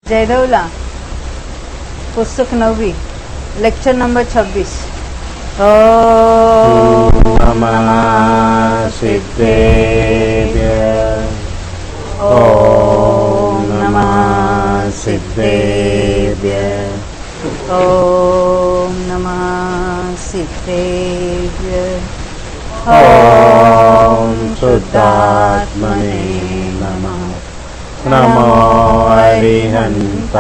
जयदेवला पुस्तक 9वीं lecture number 26। ओम नमः सिद्धेभ्य। ओम नमः सिद्धेभ्य। ओम नमः सिद्धेभ्य। ओम शुद्धात्मने नमः। नमो अरिहन्ताणं,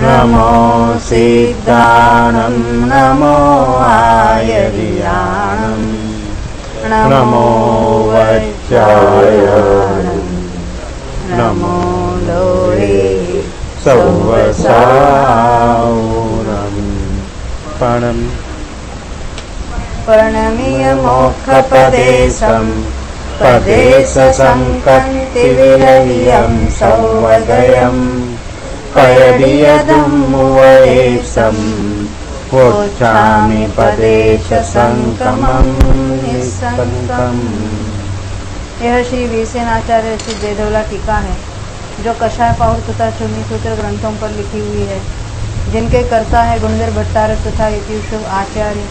नमो सिद्धाणं, नमो आयर्याणं, नमो वज्रायणं, नमो लोहे सौवसाऊरं प्रणमीय मोक्षपदेशं पदेश संकन्तिविरह्यं सौवदयं पयदियदुमुवयेशं वोच्छामि पदेश संकमं निस्संकम्। यह श्री वीरसेनाचार्य श्री जयदेवला टीका है जो कषाय पाहुर तथा चूर्णी सूत्र ग्रंथों पर लिखी हुई है, जिनके कर्ता है गुणधर भट्टारक तथा यतिशव आचार्य,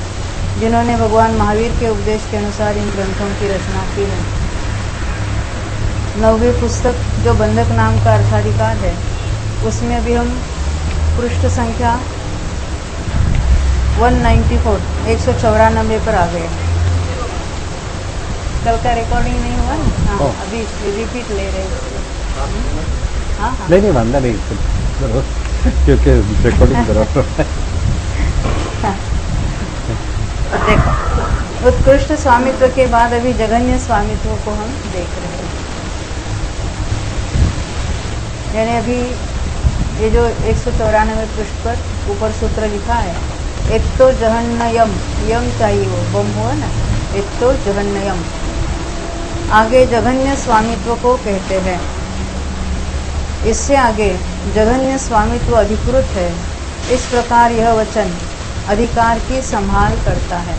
जिन्होंने भगवान महावीर के उपदेश के अनुसार इन ग्रंथों की रचना की है। 9वीं पुस्तक जो बंधक नाम का अर्थाधिकार है, उसमें अभी हम पृष्ठ संख्या 194 पर आ गए। कल का रिकॉर्डिंग नहीं हुआ ना? हाँ, अभी रिपीट ले रहे हैं। हाँ नहीं वादा नहीं करो क्योंकि रिकॉर्डिंग करो। देखो, उत्कृष्ट स्वामित्व के बाद अभी जघन्य स्वामित्व को हम देख रहे हैं। यानी अभी ये जो 194 पृष्ठ पर ऊपर सूत्र लिखा है, एक तो जहन्नयम, यम चाहिए वो बम हुआ ना, एक तो जहन्नयम, आगे जघन्य स्वामित्व को कहते हैं। इससे आगे जघन्य स्वामित्व अधिकृत है। इस प्रकार यह वचन अधिकार की संभाल करता है।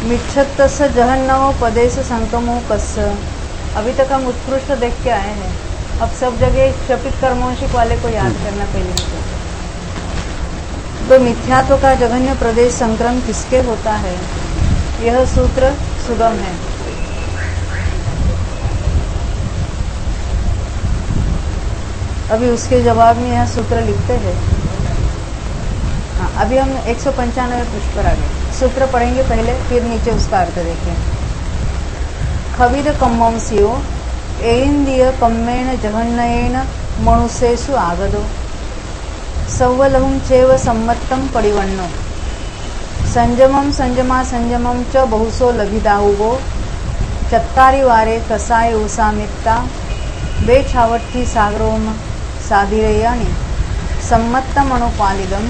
मिच्छत्तस्य जहन्नमो पदेश संकमो कस्य। अभी तक हम उत्कृष्ट देख के आए हैं, अब सब जगह क्षपित कर्मोंशिक वाले को याद करना पहले। तो मिथ्यात्व का जघन्य प्रदेश संक्रम किसके होता है? यह सूत्र सुगम है। अभी उसके जवाब में यह सूत्र लिखते हैं। हाँ, अभी हम 195 पृष्ठ पर आ गए। सूत्र पढ़ेंगे पहले, फिर नीचे उसका अर्थ देखें। खविद कम्मंसियो एन्द्रिय कम्मेण जघन्येन मनुष्येषु आगदो सव्वलहुं चैव सम्मत्तं परिवन्नो संयमं संयमा संयमं च बहुसो लभिदाहुवो चत्तारि वारे कसाय उसामित्ता बेछावट्ठी सागरोम साधिरेयानि सम्मत्तम् अनुपालिदं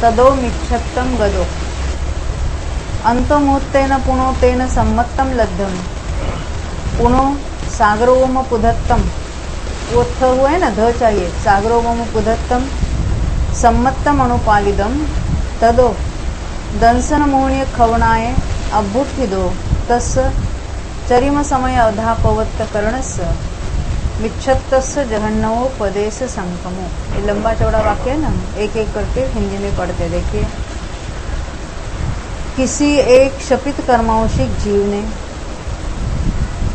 तदो मिच्छत्तं गदो अंतमुत्तेन पुनो तेन सम्मत्तं लब्धं पुनो सागरोम पुधत्तम। वो थ हुआ है ना, ध चाहिए, सागरोम पुधत्तम सम्मत्तम अनुपालिदम तदो दंसन मोहनीय खवनाय अभ्युत्थिदो तस् चरिम समय अधापवत्त कर्णस्य मिच्छत्तस्य जहन्नमो पदेश संकमो। ये लंबा चौड़ा वाक्य है ना, एक एक करके हिंदी में पढ़ते देखिए। किसी एक क्षपित कर्मांशिक जीव ने,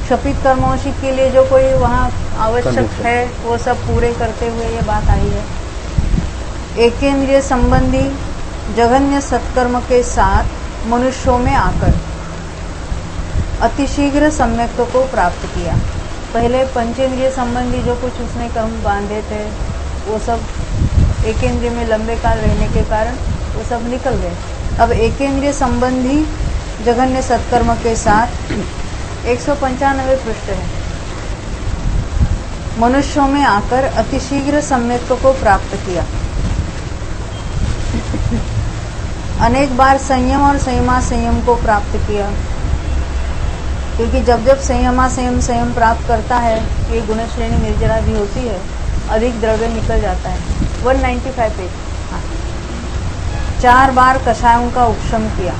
क्षपित कर्मांशिक के लिए जो कोई वहाँ आवश्यक है वो सब पूरे करते हुए ये बात आई है। एकेंद्रिय संबंधी जघन्य सत्कर्म के साथ मनुष्यों में आकर अतिशीघ्र सम्यक्त्व को प्राप्त किया। पहले पंचेंद्रिय संबंधी जो कुछ उसने कर्म बांधे थे वो सब एकेंद्रिय में लंबे काल रहने के कारण वो सब निकल गए। अब एकेंद्रिय संबंधी जघन्य सत्कर्म के साथ 195 पृष्ठ है। मनुष्यों में आकर अतिशीघ्र सम्यक्त्व को प्राप्त किया। अनेक बार संयम और संयमा संयम को प्राप्त किया, क्योंकि जब जब संयमा संयम प्राप्त करता है, ये गुण श्रेणी निर्जरा भी होती है, अधिक द्रव्य निकल जाता है। 195 पेज। 4 बार कषायों का उपशम किया।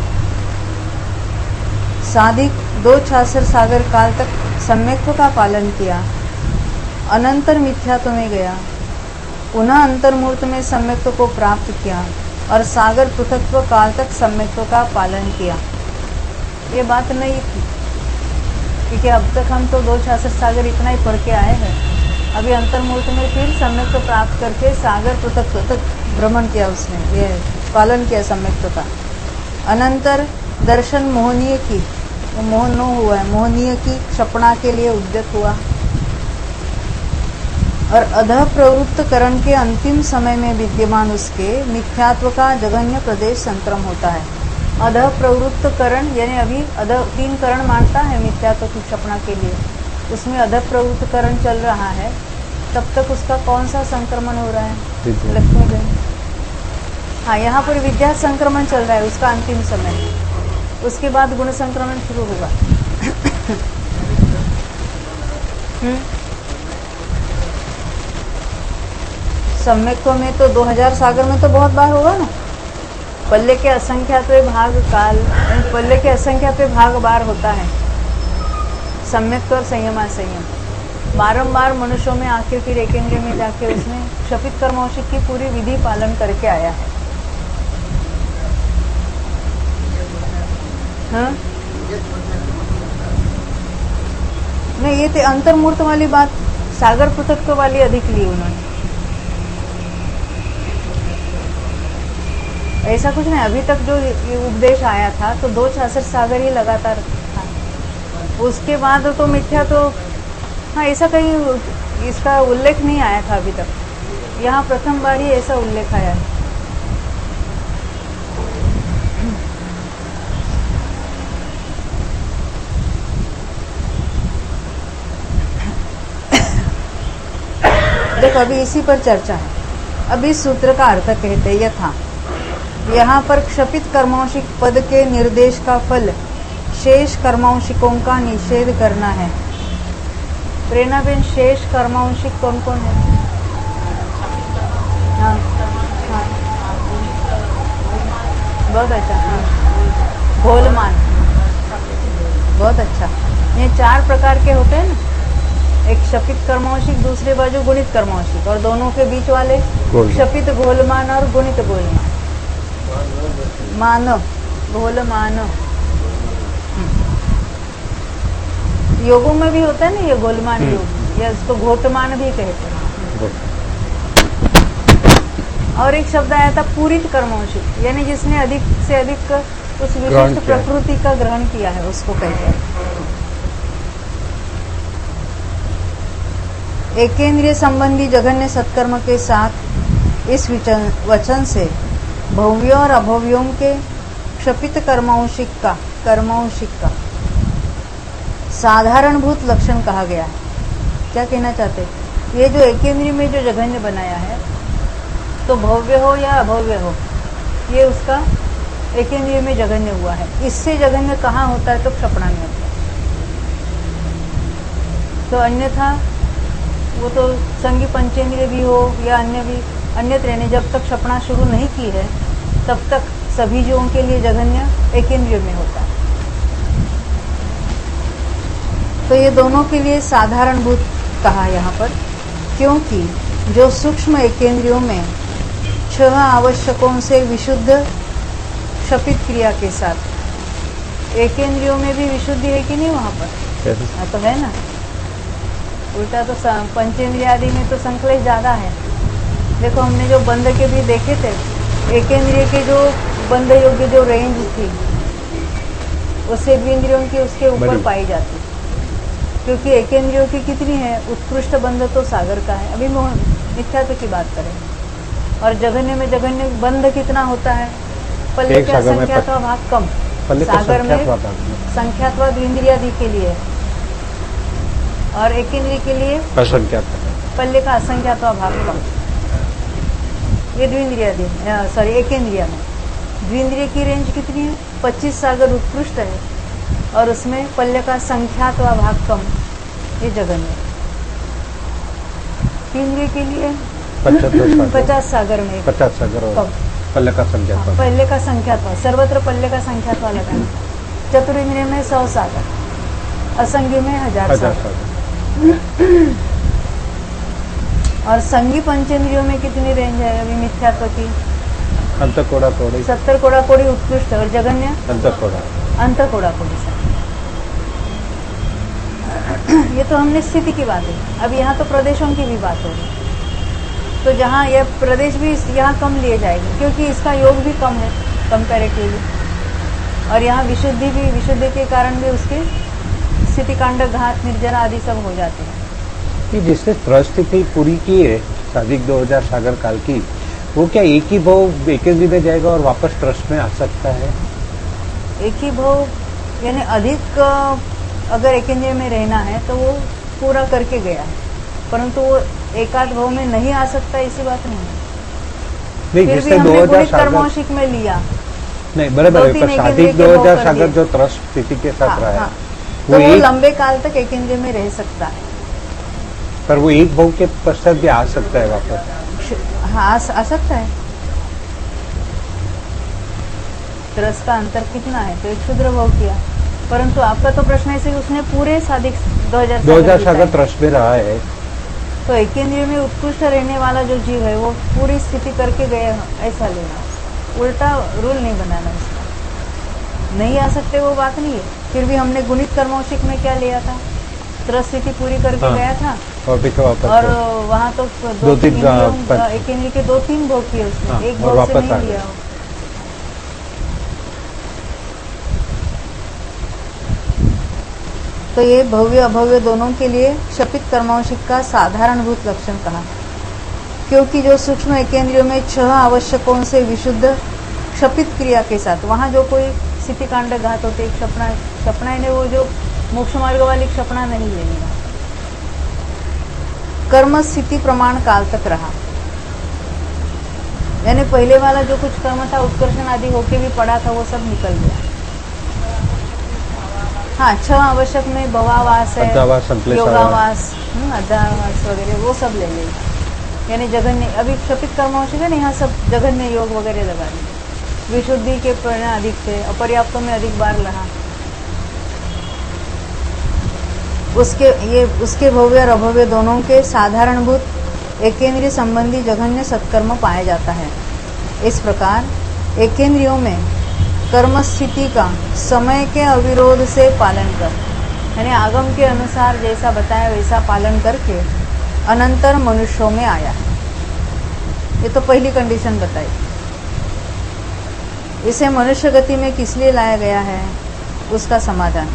साधिक 2 छाछर सागर काल तक सम्यक्त्व का पालन किया। अनंतर मिथ्यात्व में गया, पुनः अंतर्मूर्त में सम्यक्त्व को प्राप्त किया और सागर पृथक्त्व काल तक सम्यक्त्व का पालन किया। ये बात नहीं थी, क्योंकि अब तक हम तो 2 शास्त्र सागर इतना ही पढ़ के आए हैं। अभी अंतर्मूर्त में फिर सम्यक्त्व प्राप्त करके सागर पृथक्त्व तक भ्रमण किया उसने, ये पालन किया सम्यक्त्व का। अनंतर दर्शन मोहनीय की, वो मोहन हुआ है, मोहनीय की क्षपणा के लिए उद्यत हुआ और अधः प्रवृत्त करण के अंतिम समय में विद्यमान उसके मिथ्यात्व का जघन्य प्रदेश संक्रम होता है। अधः प्रवृत्त करण यानी अभी अधः 3 करण मानता है मिथ्यात्व की क्षपणा के लिए, उसमें अधः प्रवृत्त करण चल रहा है, तब तक उसका कौन सा संक्रमण हो रहा है? लक्ष्मी गण। हाँ, यहाँ पर विद्या संक्रमण चल रहा है उसका अंतिम समय, उसके बाद गुण संक्रमण शुरू होगा। सम्यक्त्व में तो 2000 सागर में तो बहुत बार होगा ना। पल्ले के असंख्यात्वे भाग काल, पल्ले के असंख्यात्वे भाग बार होता है सम्यक्त्व और संयम असंयम। बारंबार मनुष्यों में आके फिर एकेंद्रिय में जाके उसने क्षपित कर्मौषिक की पूरी विधि पालन करके आया है। हाँ? नहीं, ये अंतर्मूर्त वाली बात, सागर पृथक्त्व वाली अधिक ली उन्होंने। ऐसा कुछ नहीं, अभी तक जो ये उपदेश आया था तो 2 शास्त्र सागर ही लगातार था, उसके बाद तो मिथ्या तो, हाँ ऐसा कहीं इसका उल्लेख नहीं आया था अभी तक, यहाँ प्रथम बार ही ऐसा उल्लेख आया है। देखो अभी इसी पर चर्चा है। अब इस सूत्र का अर्थ कहते हैं यथा, यहाँ पर क्षपित कर्मौषिक पद के निर्देश का फल शेष कर्मौषिकों का निषेध करना है। प्रेरणा बेन, शेष कर्मौषिक कौन कौन है? हाँ, हाँ, बहुत अच्छा। हाँ, घोलमान, बहुत अच्छा। ये 4 प्रकार के होते हैं ना, एक क्षपित कर्मौषिक, दूसरे बाजू गुणित कर्मौषिक, और दोनों के बीच वाले क्षपित घोलमान और गुणित घोलमान। मानव घोलमान, योगों में भी होता है ना ये घोलमान योग, या इसको घोटमान भी कहते हैं। और एक शब्द आया था पूरित कर्मौषिक, यानी जिसने अधिक से अधिक उस विशिष्ट प्रकृति का ग्रहण किया है, उसको कहते हैं। एकेंद्रिय संबंधी जघन्य सत्कर्म के साथ इस वचन से भव्यों और अभव्यों के क्षपित कर्मौषिक का साधारणभूत लक्षण कहा गया है। क्या कहना चाहते हैं? ये जो एकेंद्रिय में जो जघन्य बनाया है, तो भव्य हो या अभव्य हो, ये उसका एकेंद्रिय में जघन्य हुआ है। इससे जघन्य कहाँ होता है? तो क्षपणा में होता है। तो अन्यथा वो तो संगी पंचेंद्रिय भी हो या अन्यत्र यानी जब तक क्षपणा शुरू नहीं की है तब तक सभी जीवों के लिए जघन्य एकेंद्रिय में होता है। तो ये दोनों के लिए साधारणभूत कहा यहाँ पर, क्योंकि जो सूक्ष्म एकेंद्रियों में 6 आवश्यकों से विशुद्ध क्षपित क्रिया के साथ एकेंद्रियों में भी विशुद्धि है कि नहीं वहाँ पर? हाँ तो है ना। उल्टा तो पंचेंद्रिय आदि में तो संकलेश ज्यादा है। देखो हमने जो बंध के भी देखे थे, एकेंद्रिय के जो बंध योग्य जो रेंज थी उससे द्विंद्रियों की उसके ऊपर पाई जाती, क्योंकि एकेंद्रियों की कितनी है? उत्कृष्ट बंध तो सागर का है। अभी मिथ्यात्व की बात करें, और जघन्य में जघन्य बंध कितना होता है? पल्ले का संख्यात्वा भाग कम, सागर में संख्यात्वा द्विंद्रियादि के लिए, और एकेंद्रिय के लिए पल्ले का असंख्यात्वा भाग कम। ये द्विंद्रियादि, सॉरी एकेंद्रिय में द्विंद्रिय की रेंज कितनी है? 25 सागर उत्कृष्ट है, और उसमें पल्ले का संख्यात्वा भाग कम, ये जघन्य। इंद्रिय के लिए 50 सागर में 50 सागर और पल्ले का संख्यात्वा, पल्ले का संख्यात्वा, सर्वत्र पल्ले का संख्यात्वा लगाना। चतुरिंद्रिय में 100 सागर, असंगी में 1000 सागर। और संगी पंचेंद्रियों में कितनी रेंज है अभी मिथ्यात्व की? अंतकोड़ा कोड़ी 70 कोड़ा कोड़ी उत्कृष्ट और जगन्य अंतकोड़ा अंतकोड़ा कोड़ी से। ये तो हमने स्थिति की बात है। अब यहाँ तो प्रदेशों की भी बात होगी, तो जहाँ यह प्रदेश भी यहाँ कम लिए जाएंगे क्योंकि इसका योग भी कम है कंपैरेटिवली, और यहाँ विशुद्धि के कारण भी उसके स्थिति कांड घात निर्जरा आदि सब हो जाते हैं। कि जिसने त्रस्थिति पूरी की है साधिक 2000 सागर काल की, वो क्या एक ही भाव एकेंद्री में जाएगा और वापस ट्रस्ट में आ सकता है? एक ही भाव यानी अधिक अगर एकेंद्रीय में रहना है तो वो पूरा करके गया है, परंतु वो एकाध भाव में नहीं आ सकता ऐसी बात नहीं है। नहीं, फिर जिसने भी हमने 2000 गुणित सागर कर्मौशिक में लिया। नहीं बराबर है, दो पर तीन साधिक एकेंद्रीय के 2000 भाव सागर कर जो त्रस्त स्थिति के साथ रहा है हाँ, वो तो वो एक, लंबे काल तक एकेंद्रीय में रह सकता है। पर वो एक भाव के पश्चात भी आ सकता है वापस। हाँ आ सकता है। रस का अंतर कितना है तो एक क्षुद्र भाव किया, परंतु आपका तो प्रश्न ऐसे कि उसने पूरे साधिक 2000 सागर त्रस्त में रहा है, तो एकेंद्रीय में उत्कृष्ट रहने वाला जो जीव है वो पूरी स्थिति करके गए ऐसा लेना, उल्टा रूल नहीं बनाना इसका। नहीं आ सकते वो बात नहीं है। फिर भी हमने गुणित कर्मौशिक में क्या लिया था, त्रस्त स्थिति पूरी करके गया था और पीछे वापस और वहाँ तो दो तीन एकेंद्रीय के 2-3 भोग किए उसने, हाँ, एक और भोग से वापस आ नहीं गया। लिया। तो ये भव्य अभव्य दोनों के लिए क्षपित कर्मौशिक का साधारणभूत लक्षण कहा, क्योंकि जो सूक्ष्म एकेंद्रियों में 6 आवश्यकों से विशुद्ध क्षपित क्रिया के साथ वहाँ जो कोई स्थिति कांड घात होते, क्षपणा ने वो जो मोक्ष मार्ग वाली क्षपणा नहीं लेनी, कर्म स्थिति प्रमाण काल तक रहा। यानी पहले वाला जो कुछ कर्म था उत्कर्षण आदि होके भी पड़ा था वो सब निकल गया। हाँ 6 आवश्यक में भवावास है, योगावास, अध्यावास वगैरह वो सब ले लेगा। यानी जघन्य अभी क्षपित कर्मौशिक है ना, यहाँ सब जघन्य योग वगैरह लगा दिए। विशुद्धि के परिणाम अधिक थे, अपर्याप्तों में अधिक बार लगा, उसके भव्य और अभव्य दोनों के साधारणभूत एकेंद्रीय संबंधी जघन्य सत्कर्म पाया जाता है। इस प्रकार एकेंद्रियों में कर्म स्थिति का समय के अविरोध से पालन कर, यानी आगम के अनुसार जैसा बताया वैसा पालन करके अनंतर मनुष्यों में आया है। ये तो पहली कंडीशन बताई। इसे मनुष्य गति में किस लिए लाया गया है, उसका समाधान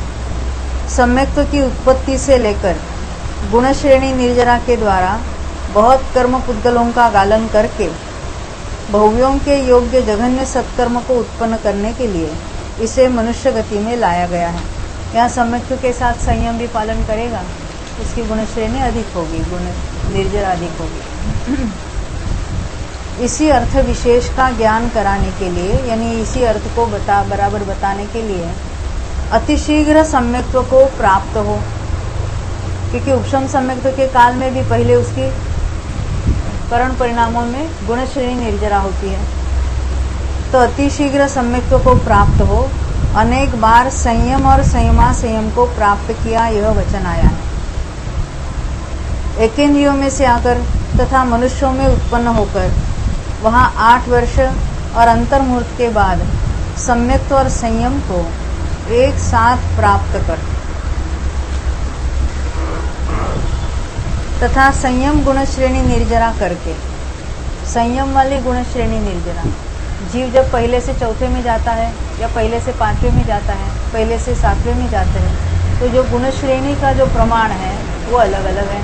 सम्यक्त्व की उत्पत्ति से लेकर गुण श्रेणी निर्जरा के द्वारा बहुत कर्म पुद्गलों का गालन करके भव्यों के योग्य जघन्य सत्कर्म को उत्पन्न करने के लिए इसे मनुष्य गति में लाया गया है। यहाँ सम्यक्त्व के साथ संयम भी पालन करेगा, उसकी गुण श्रेणी अधिक होगी, गुण निर्जरा अधिक होगी। इसी अर्थ विशेष का ज्ञान कराने के लिए, यानी इसी अर्थ को बराबर बताने के लिए अतिशीघ्र सम्यक्त्व को प्राप्त हो, क्योंकि उपशम सम्यक्त्व के काल में भी पहले उसकी करण परिणामों में गुण श्रेणी निर्जरा होती है, तो अतिशीघ्र सम्यक्त्व को प्राप्त हो, अनेक बार संयम और संयम को प्राप्त किया, यह वचन आया है। एकेंद्रियों में से आकर तथा मनुष्यों में उत्पन्न होकर वहाँ 8 वर्ष और अंतर्मुहूर्त के बाद सम्यक्त्व और संयम को एक साथ प्राप्त कर तथा संयम गुण श्रेणी निर्जरा करके, संयम वाली गुण श्रेणी निर्जरा, जीव जब पहले से चौथे में जाता है या पहले से 5वें में जाता है, पहले से 7वें में जाते हैं, तो जो गुण श्रेणी का जो प्रमाण है वो अलग अलग है।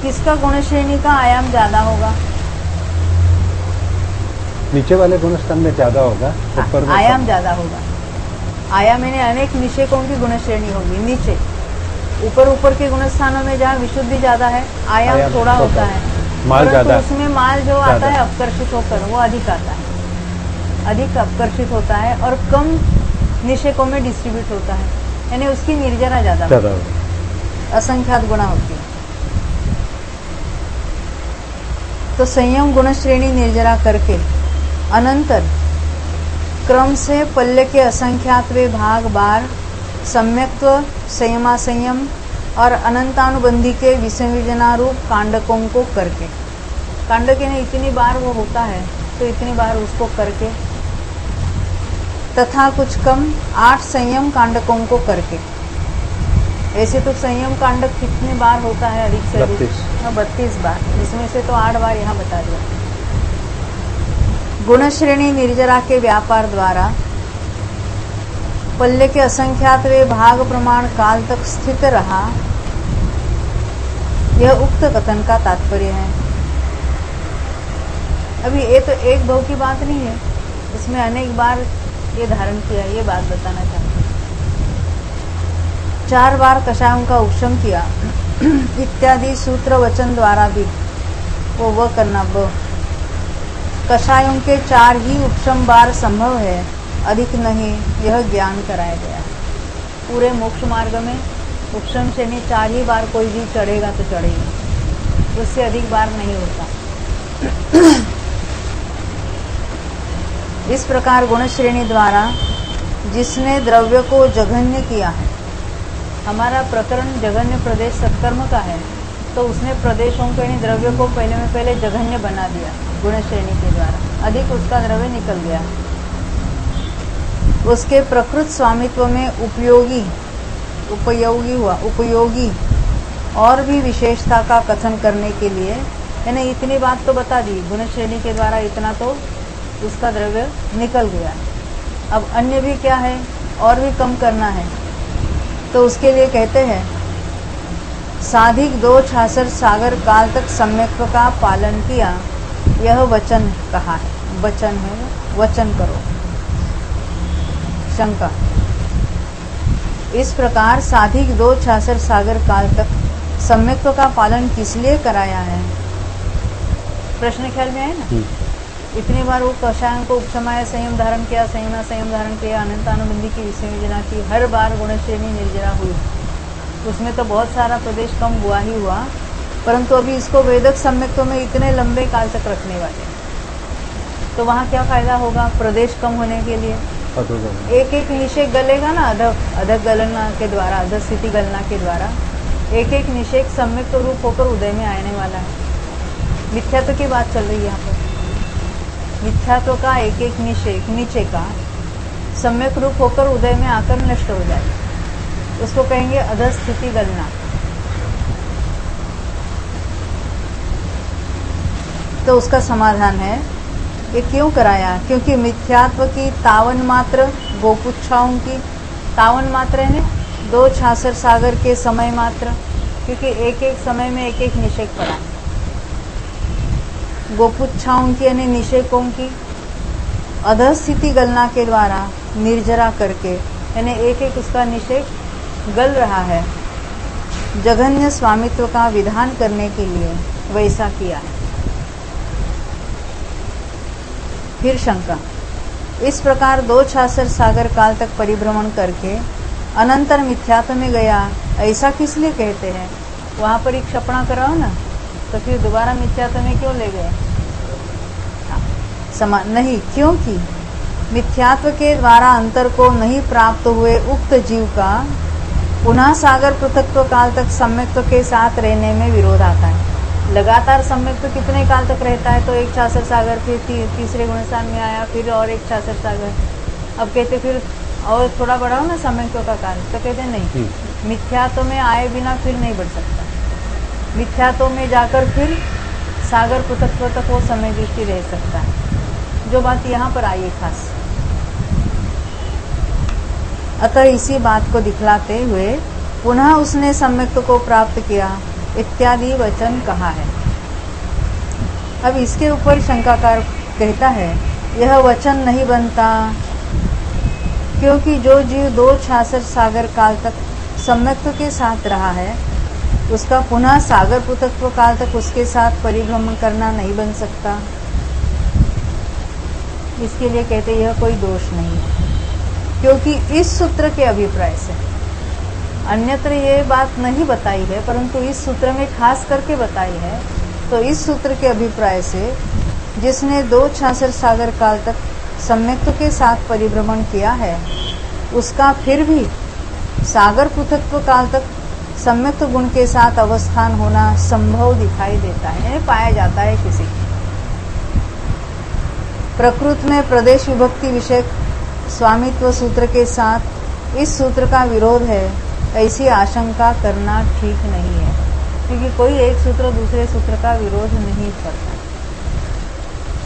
किसका गुण श्रेणी का आयाम ज्यादा होगा? नीचे वाले गुणस्थान में ज्यादा होगा, ऊपर में आयाम ज्यादा होगा। आयाम यानी अनेक निषेकों की गुण श्रेणी होगी नीचे। ऊपर के गुण स्थानों में जहाँ विशुद्धि ज्यादा है आयाम थोड़ा होता है, माल ज्यादा, उसमें माल जो आता है अपकर्षित होकर वो अधिक आता है, अधिक अपकर्षित होता है और कम निषेकों में डिस्ट्रीब्यूट होता है, यानी उसकी निर्जरा ज्यादा असंख्यात गुणा होती है। तो संयम गुण श्रेणी निर्जरा करके अनंतर क्रम से पल्य के असंख्यातवे भाग बार सम्यक्त्व संयमासंयम और अनंतानुबंधी के विसंयोजना रूप कांडकों को करके, कांडक ने इतनी बार वो होता है तो इतनी बार उसको करके, तथा कुछ कम 8 संयम कांडकों को करके। ऐसे तो संयम कांडक कितने बार होता है? अधिक से अधिक 32 बार, इसमें से तो 8 बार यहाँ बता दिया। गुण श्रेणी निर्जरा के व्यापार द्वारा पल्ले के असंख्यात वे भाग प्रमाण काल तक स्थित रहा, यह उक्त कथन का तात्पर्य है। अभी ये तो एक भव की बात नहीं है, इसमें अनेक बार ये धारण किया, ये बात बताना चाहते हैं। 4 बार कषायों का उपशम किया इत्यादि सूत्र वचन द्वारा भी वो करना ब। कषायों के 4 ही उपशम बार संभव है, अधिक नहीं, यह ज्ञान कराया गया। पूरे मोक्ष मार्ग में उपशम श्रेणी 4 ही बार कोई भी चढ़ेगा तो चढ़ेगा, उससे अधिक बार नहीं होता। इस प्रकार गुण श्रेणी द्वारा जिसने द्रव्य को जघन्य किया है, हमारा प्रकरण जघन्य प्रदेश सत्कर्म का है, तो उसने प्रदेशों के द्रव्य को पहले में पहले जघन्य बना दिया गुण श्रेणी के द्वारा, अधिक उसका द्रव्य निकल गया। उसके प्रकृत स्वामित्व में उपयोगी और भी विशेषता का कथन करने के लिए यानी इतनी बात तो बता दी, गुण श्रेणी के द्वारा इतना तो उसका द्रव्य निकल गया। अब अन्य भी क्या है, और भी कम करना है, तो उसके लिए कहते हैं साधिक 2 छासर सागर काल तक सम्यक्त्व का पालन किया, यह वचन कहा है। वचन है, वचन करो। शंका, इस प्रकार साधिक 2 छासर सागर काल तक सम्यक्त्व का पालन किस लिए कराया है? प्रश्न ख्याल में है ना? इतनी बार वो कषायों को उपशमाया संयम धारण किया, संयमा संयम धारण किया, अनंतानुबंधी की विसंयोजना की, हर बार गुण श्रेणी निर्जरा हुई, उसमें तो बहुत सारा प्रदेश कम हुआ ही हुआ, परंतु अभी इसको वेदक सम्यक्त्व में इतने लंबे काल तक रखने वाले, तो वहाँ क्या फायदा होगा? प्रदेश कम होने के लिए एक एक निषेक गलेगा ना, अधक गलना के द्वारा, अधक स्थिति गलना के द्वारा एक एक निषेक सम्यक्त्व रूप होकर उदय में आने वाला है। मिथ्यात्व की बात चल रही है यहाँ पर। मिथ्यात्व का एक एक निषेक नीचे का सम्यक रूप होकर उदय में आकर नष्ट हो जाए, उसको कहेंगे अधस्थिति गलना। तो उसका समाधान है, ये क्यों कराया? क्योंकि मिथ्यात्व की तावन मात्र गोपुच्छाओं की, तावन मात्र है 2 छासर सागर के समय मात्र, क्योंकि एक एक समय में एक एक निषेक पड़ा। गोपुच्छाओं की यानी निषेकों की अधस्थिति गलना के द्वारा निर्जरा करके, यानी एक एक उसका निषेक गल रहा है, जघन्य स्वामित्व का विधान करने के लिए वैसा किया है। फिर शंका, इस प्रकार 2 छासर सागर काल तक परिभ्रमण करके अनंतर मिथ्यात्व में गया, ऐसा किस लिए कहते हैं? वहां पर एक क्षपणा कराओ ना, तो फिर दोबारा मिथ्यात्व में क्यों ले गए? नहीं, क्योंकि मिथ्यात्व के द्वारा अंतर को नहीं प्राप्त हुए उक्त जीव का पुनः सागर पृथक्त्व काल तक सम्यक्त्व के साथ रहने में विरोध आता है। लगातार सम्यक्त्व कितने काल तक रहता है? तो 1 छासर सागर, फिर तीसरे गुणस्थान में आया, फिर और 1 छासर सागर। अब कहते फिर और थोड़ा बढ़ाओ ना सम्यक्त्व का काल, तो कहते नहीं, मिथ्यात्व में आए बिना फिर नहीं बढ़ सकता। मिथ्यात्व में जाकर फिर सागर पृथक्त्व तक वो समय दृष्टि रह सकता है, जो बात यहाँ पर आई है खास। अतः इसी बात को दिखलाते हुए पुनः उसने सम्यक्त्व को प्राप्त किया इत्यादि वचन कहा है। अब इसके ऊपर शंकाकार कहता है, यह वचन नहीं बनता, क्योंकि जो जीव 2 छासर सागर काल तक सम्यक्त्व के साथ रहा है, उसका पुनः सागर पृथक्त्व काल तक उसके साथ परिभ्रमण करना नहीं बन सकता। इसके लिए कहते यह कोई दोष नहीं है, क्योंकि इस सूत्र के अभिप्राय से, अन्यत्र ये बात नहीं बताई है, परंतु इस सूत्र में खास करके बताई है। तो इस सूत्र के अभिप्राय से जिसने 2 छासर सागर काल तक सम्यक्त्व के साथ परिभ्रमण किया है, उसका फिर भी सागर पृथक्त्व काल तक सम्यक्त गुण के साथ अवस्थान होना संभव दिखाई देता है, यानी पाया जाता है किसी की। प्रकृत में प्रदेश विभक्ति विषयक स्वामित्व सूत्र के साथ इस सूत्र का विरोध है, ऐसी आशंका करना ठीक नहीं है, क्योंकि कोई एक सूत्र दूसरे सूत्र का विरोध नहीं करता,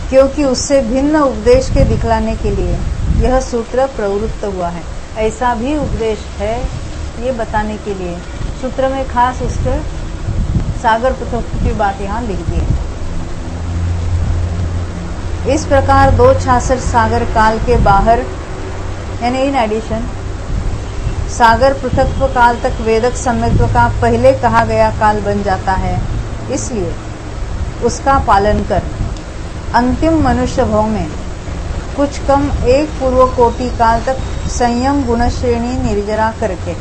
क्योंकि उससे भिन्न उपदेश के दिखलाने के लिए यह सूत्र प्रवृत्त हुआ है। ऐसा भी उपदेश है ये बताने के लिए सूत्र में खास उसके सागर पृथक की बात यहाँ लिख दी है। इस प्रकार 266 सागर काल के बाहर यानी इन एडिशन सागर पृथक्व काल तक वेदक सम्यक्त्व का पहले कहा गया काल बन जाता है। इसलिए उसका पालन कर अंतिम मनुष्य भाव में कुछ कम एक पूर्व कोटि काल तक संयम गुण श्रेणी निर्जरा करके,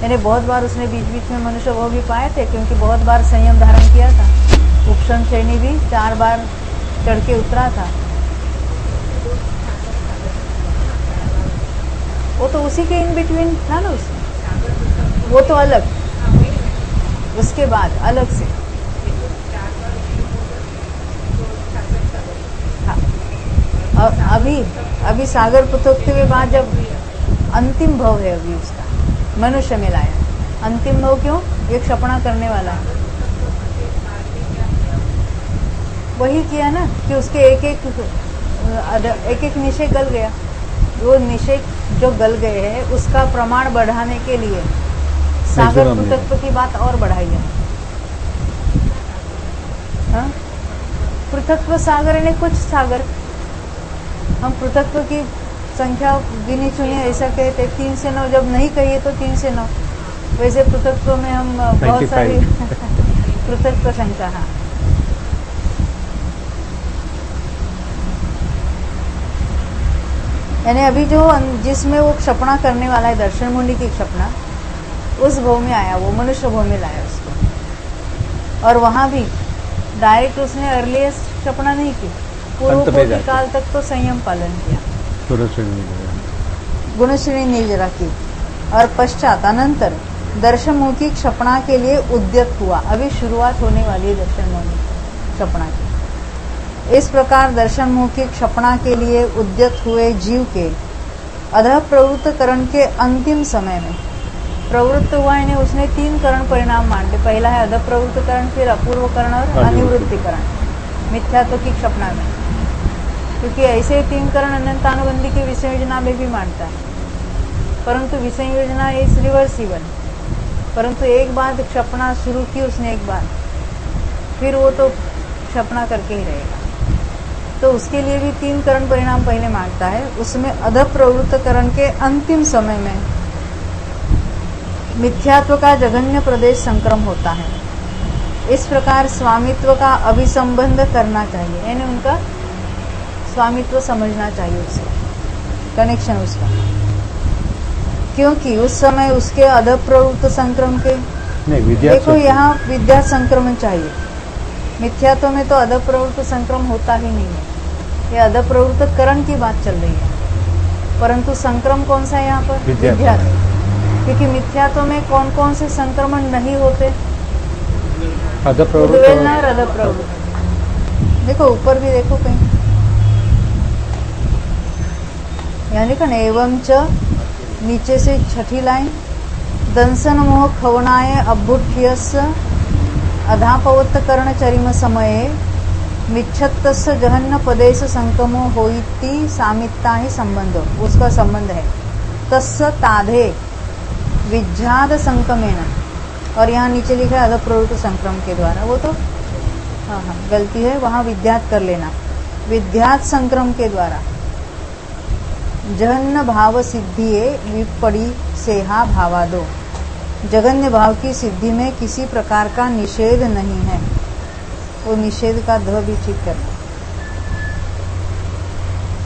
यानी बहुत बार उसने बीच बीच में मनुष्य भाव भी पाए थे, क्योंकि बहुत बार संयम धारण किया था। उपशम श्रेणी भी 4 बार चढ़ के उतरा था। वो तो उसी के इन बिटवीन था ना उसमें, वो तो अलग, उसके बाद अलग से। हाँ, अभी सागर पुत्रोक्ति के बाद जब अंतिम भव है अभी उसका मनुष्य में लाया। अंतिम भव क्यों? ये क्षपणा करने वाला है, वही किया ना कि उसके एक एक निषेध गल गया। वो निषेध जो गल गए हैं उसका प्रमाण बढ़ाने के लिए सागर पृथक्त्व की बात और बढ़ाई है। हाँ? पृथक्त्व सागर यानी कुछ सागर, हम पृथक्त्व की संख्या गिनी चुनी ऐसा कहते 3 से 9, जब नहीं कहिए तो 3 से 9। वैसे पृथक्त्व में हम बहुत सारी पृथक्त्व संख्या। हाँ, यानी अभी जो जिसमें वो क्षपणा करने वाला है, दर्शन मुंडी की क्षपणा, उस भव में आया, वो मनुष्य भव में लाया उसको। और वहां भी डायरेक्ट उसने अर्लीस्ट क्षपणा नहीं की, पूर्व कोटि काल तक तो संयम पालन किया, गुणश्रेणी निर्जरा की, और पश्चात अनंतर दर्शनमुखी क्षपणा के लिए उद्यत हुआ। अभी शुरुआत होने वाली है दर्शनमुखी क्षपणा की। इस प्रकार दर्शनमुखी क्षपणा के लिए उद्यत हुए जीव के अधः प्रवृत्त करण के अंतिम समय में प्रवृत्त हुआ, यानी उसने 3 करण परिणाम मान लिए। पहला है अधः प्रवृत्त करण, फिर अपूर्व करण और अनिवृत्ति करण मिथ्यात्व की क्षपणा में, क्योंकि ऐसे 3 करण अनंतानुबंधी की विषय योजना में भी मानता है, परंतु विषय योजना इज रिवर्सिबल। परंतु एक बार क्षपणा शुरू की उसने एक बार, फिर वो तो क्षपणा करके ही रहेगा, तो उसके लिए भी 3 करण परिणाम पहले मांगता है। उसमें अधः प्रवृत्त करण के अंतिम समय में मिथ्यात्व का जघन्य प्रदेश संक्रम होता है। इस प्रकार स्वामित्व का अभिसंबंध करना चाहिए, यानी उनका स्वामित्व समझना चाहिए, उसका कनेक्शन उसका, क्योंकि उस समय उसके अधः प्रवृत्त संक्रम के देखो यहाँ विद्या संक्रमण चाहिए। मिथ्यात्व में तो अधः प्रवृत्त संक्रम होता ही नहीं है, ये अधः प्रवृत्त करण की बात चल रही है। परंतु संक्रम कौन सा है यहाँ पर? विद्यात्व, क्योंकि मिथ्यात्व में कौन कौन से संक्रमण नहीं होते? उद्वेलना और अधः प्रवृत्त। देखो ऊपर भी देखो कहीं, यहाँ लिखा ना एवं च, नीचे से 6ठी लाइन, दंसन मोह खवनाय अभ्युठ्यस अधापवत्त कर्ण चरिम समये मिच्छत्तस्य जहन्न पदेश संकमो होइति सामित्ता ही संबंध, उसका संबंध है। तस्य ताधे विज्ञाद संकमेन, और यहाँ नीचे लिखा है अधः प्रवृत्त संक्रम के द्वारा, वो तो हाँ गलती है, वहाँ विद्यात कर लेना। विद्यात संक्रम के द्वारा जघन्य भाव सिद्धिये विपड़ी सेहा भावादो, जघन्य भाव की सिद्धि में किसी प्रकार का निषेध नहीं है, वो निषेध का ध भी ठीक करना।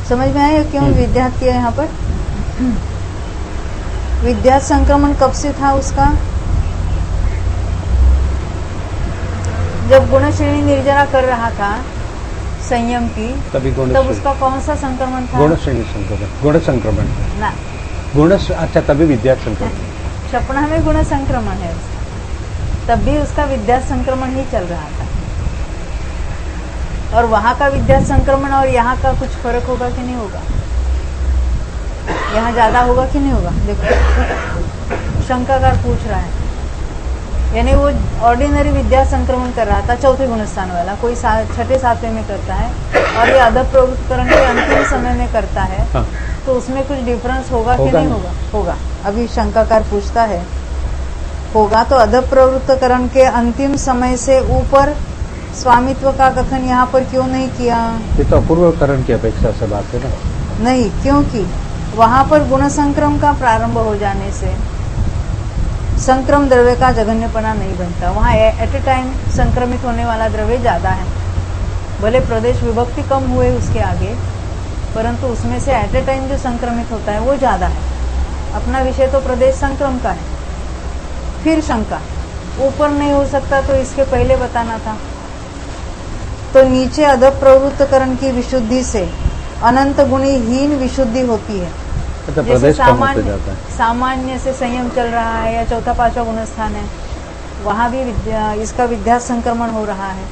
समझ में आया क्यों विद्यात किया यहाँ पर? विद्यात संक्रमण कब से था उसका? जब गुण श्रेणी निर्जरा कर रहा था संयम की, तब उसका कौन सा संक्रमण था? गुण श्रेणी संक्रमण, गुण संक्रमण ना, गुण, अच्छा तभी विद्यात संक्रमण। क्षपणा में गुण संक्रमण है, तब भी उसका विद्या संक्रमण ही चल रहा था। और वहां का विद्या संक्रमण और यहाँ का कुछ फर्क होगा कि नहीं होगा? यहाँ ज्यादा होगा कि नहीं होगा? देखो शंकाकार पूछ रहा है, यानी वो ऑर्डिनरी विद्या संक्रमण कर रहा था चौथे गुणस्थान वाला, कोई छठे सातवें में करता है और ये अधः प्रवृत्तकरण के अंतिम समय में करता है। हाँ। तो उसमें कुछ डिफरेंस होगा कि नहीं होगा? होगा। अभी शंकाकार पूछता है होगा तो अधः प्रवृत्तकरण के अंतिम समय से ऊपर स्वामित्व का कथन यहाँ पर क्यों नहीं किया? ये तो अपूर्वकरण की अपेक्षा से बात है ना। नहीं, क्योंकि वहां पर गुण संक्रम का प्रारंभ हो जाने से संक्रम द्रव्य का जघन्यपना नहीं बनता। वहां एट ए टाइम संक्रमित होने वाला द्रव्य ज्यादा है, भले प्रदेश विभक्ति कम हुए उसके आगे, परंतु उसमें से एट ए टाइम जो संक्रमित होता है वो ज्यादा है। अपना विषय तो प्रदेश संक्रम का है। फिर शंका, ऊपर नहीं हो सकता तो इसके पहले बताना था। तो नीचे अधः प्रवृत्तकरण की विशुद्धि से अनंत गुणी हीन विशुद्धि होती है। जैसे सामान्य से संयम चल रहा है या चौथा पांचवा गुणस्थान है, वहां भी इसका विद्या संक्रमण हो रहा है,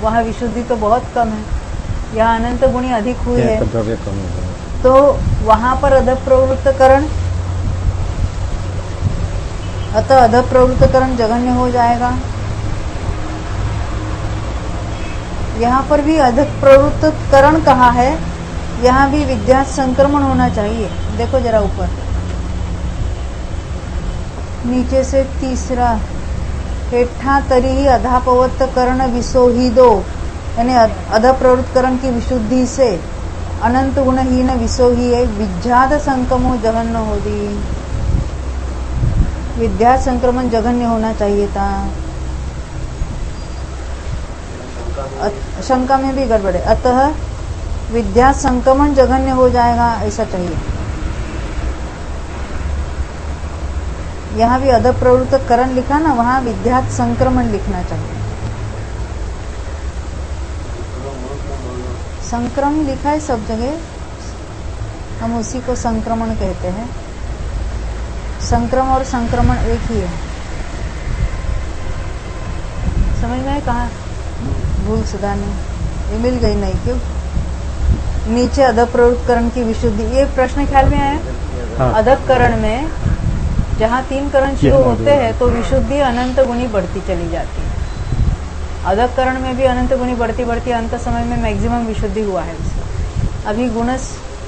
वहां विशुद्धि तो बहुत कम है, यहाँ अनंत गुणी अधिक हुई है, तो वहां पर अधः प्रवृत्तकरण, अतः अधः प्रवृत्तकरण जघन्य हो जाएगा। यहाँ पर भी अधः प्रवृत्तकरण कहा है, यहाँ भी विद्या संक्रमण होना चाहिए। देखो जरा ऊपर नीचे से तीसरा, हेठा तरीही अधापवत्तकरण विसोहिदो, यानी अधः प्रवृत्तकरण की विशुद्धि से अनंत गुणहीन विसोही विज्ञात संक्रमो जघन्य हो दी। विद्या संक्रमण जघन्य होना चाहिए था। शंका में भी गड़बड़ है, अतः विद्या संक्रमण जघन्य हो जाएगा, ऐसा चाहिए। यहाँ भी अधः प्रवृत्तकरण लिखा ना, वहां विद्या संक्रमण लिखना चाहिए। संक्रमण लिखा है सब जगह, हम उसी को संक्रमण कहते हैं। संक्रम और संक्रमण एक ही है। समझ में कहा भूल सुधारने, ये मिल गई नहीं क्यों? नीचे अधः प्रवृत्तकरण की विशुद्धि, ये प्रश्न ख्याल में आया? हाँ। अधः करण में जहाँ 3 करण शुरू होते हैं तो विशुद्धि अनंत गुणी बढ़ती चली जाती है। अधः करण में भी अनंत गुणी बढ़ती बढ़ती अंत समय में मैक्सिमम विशुद्धि हुआ है उसका। अभी गुण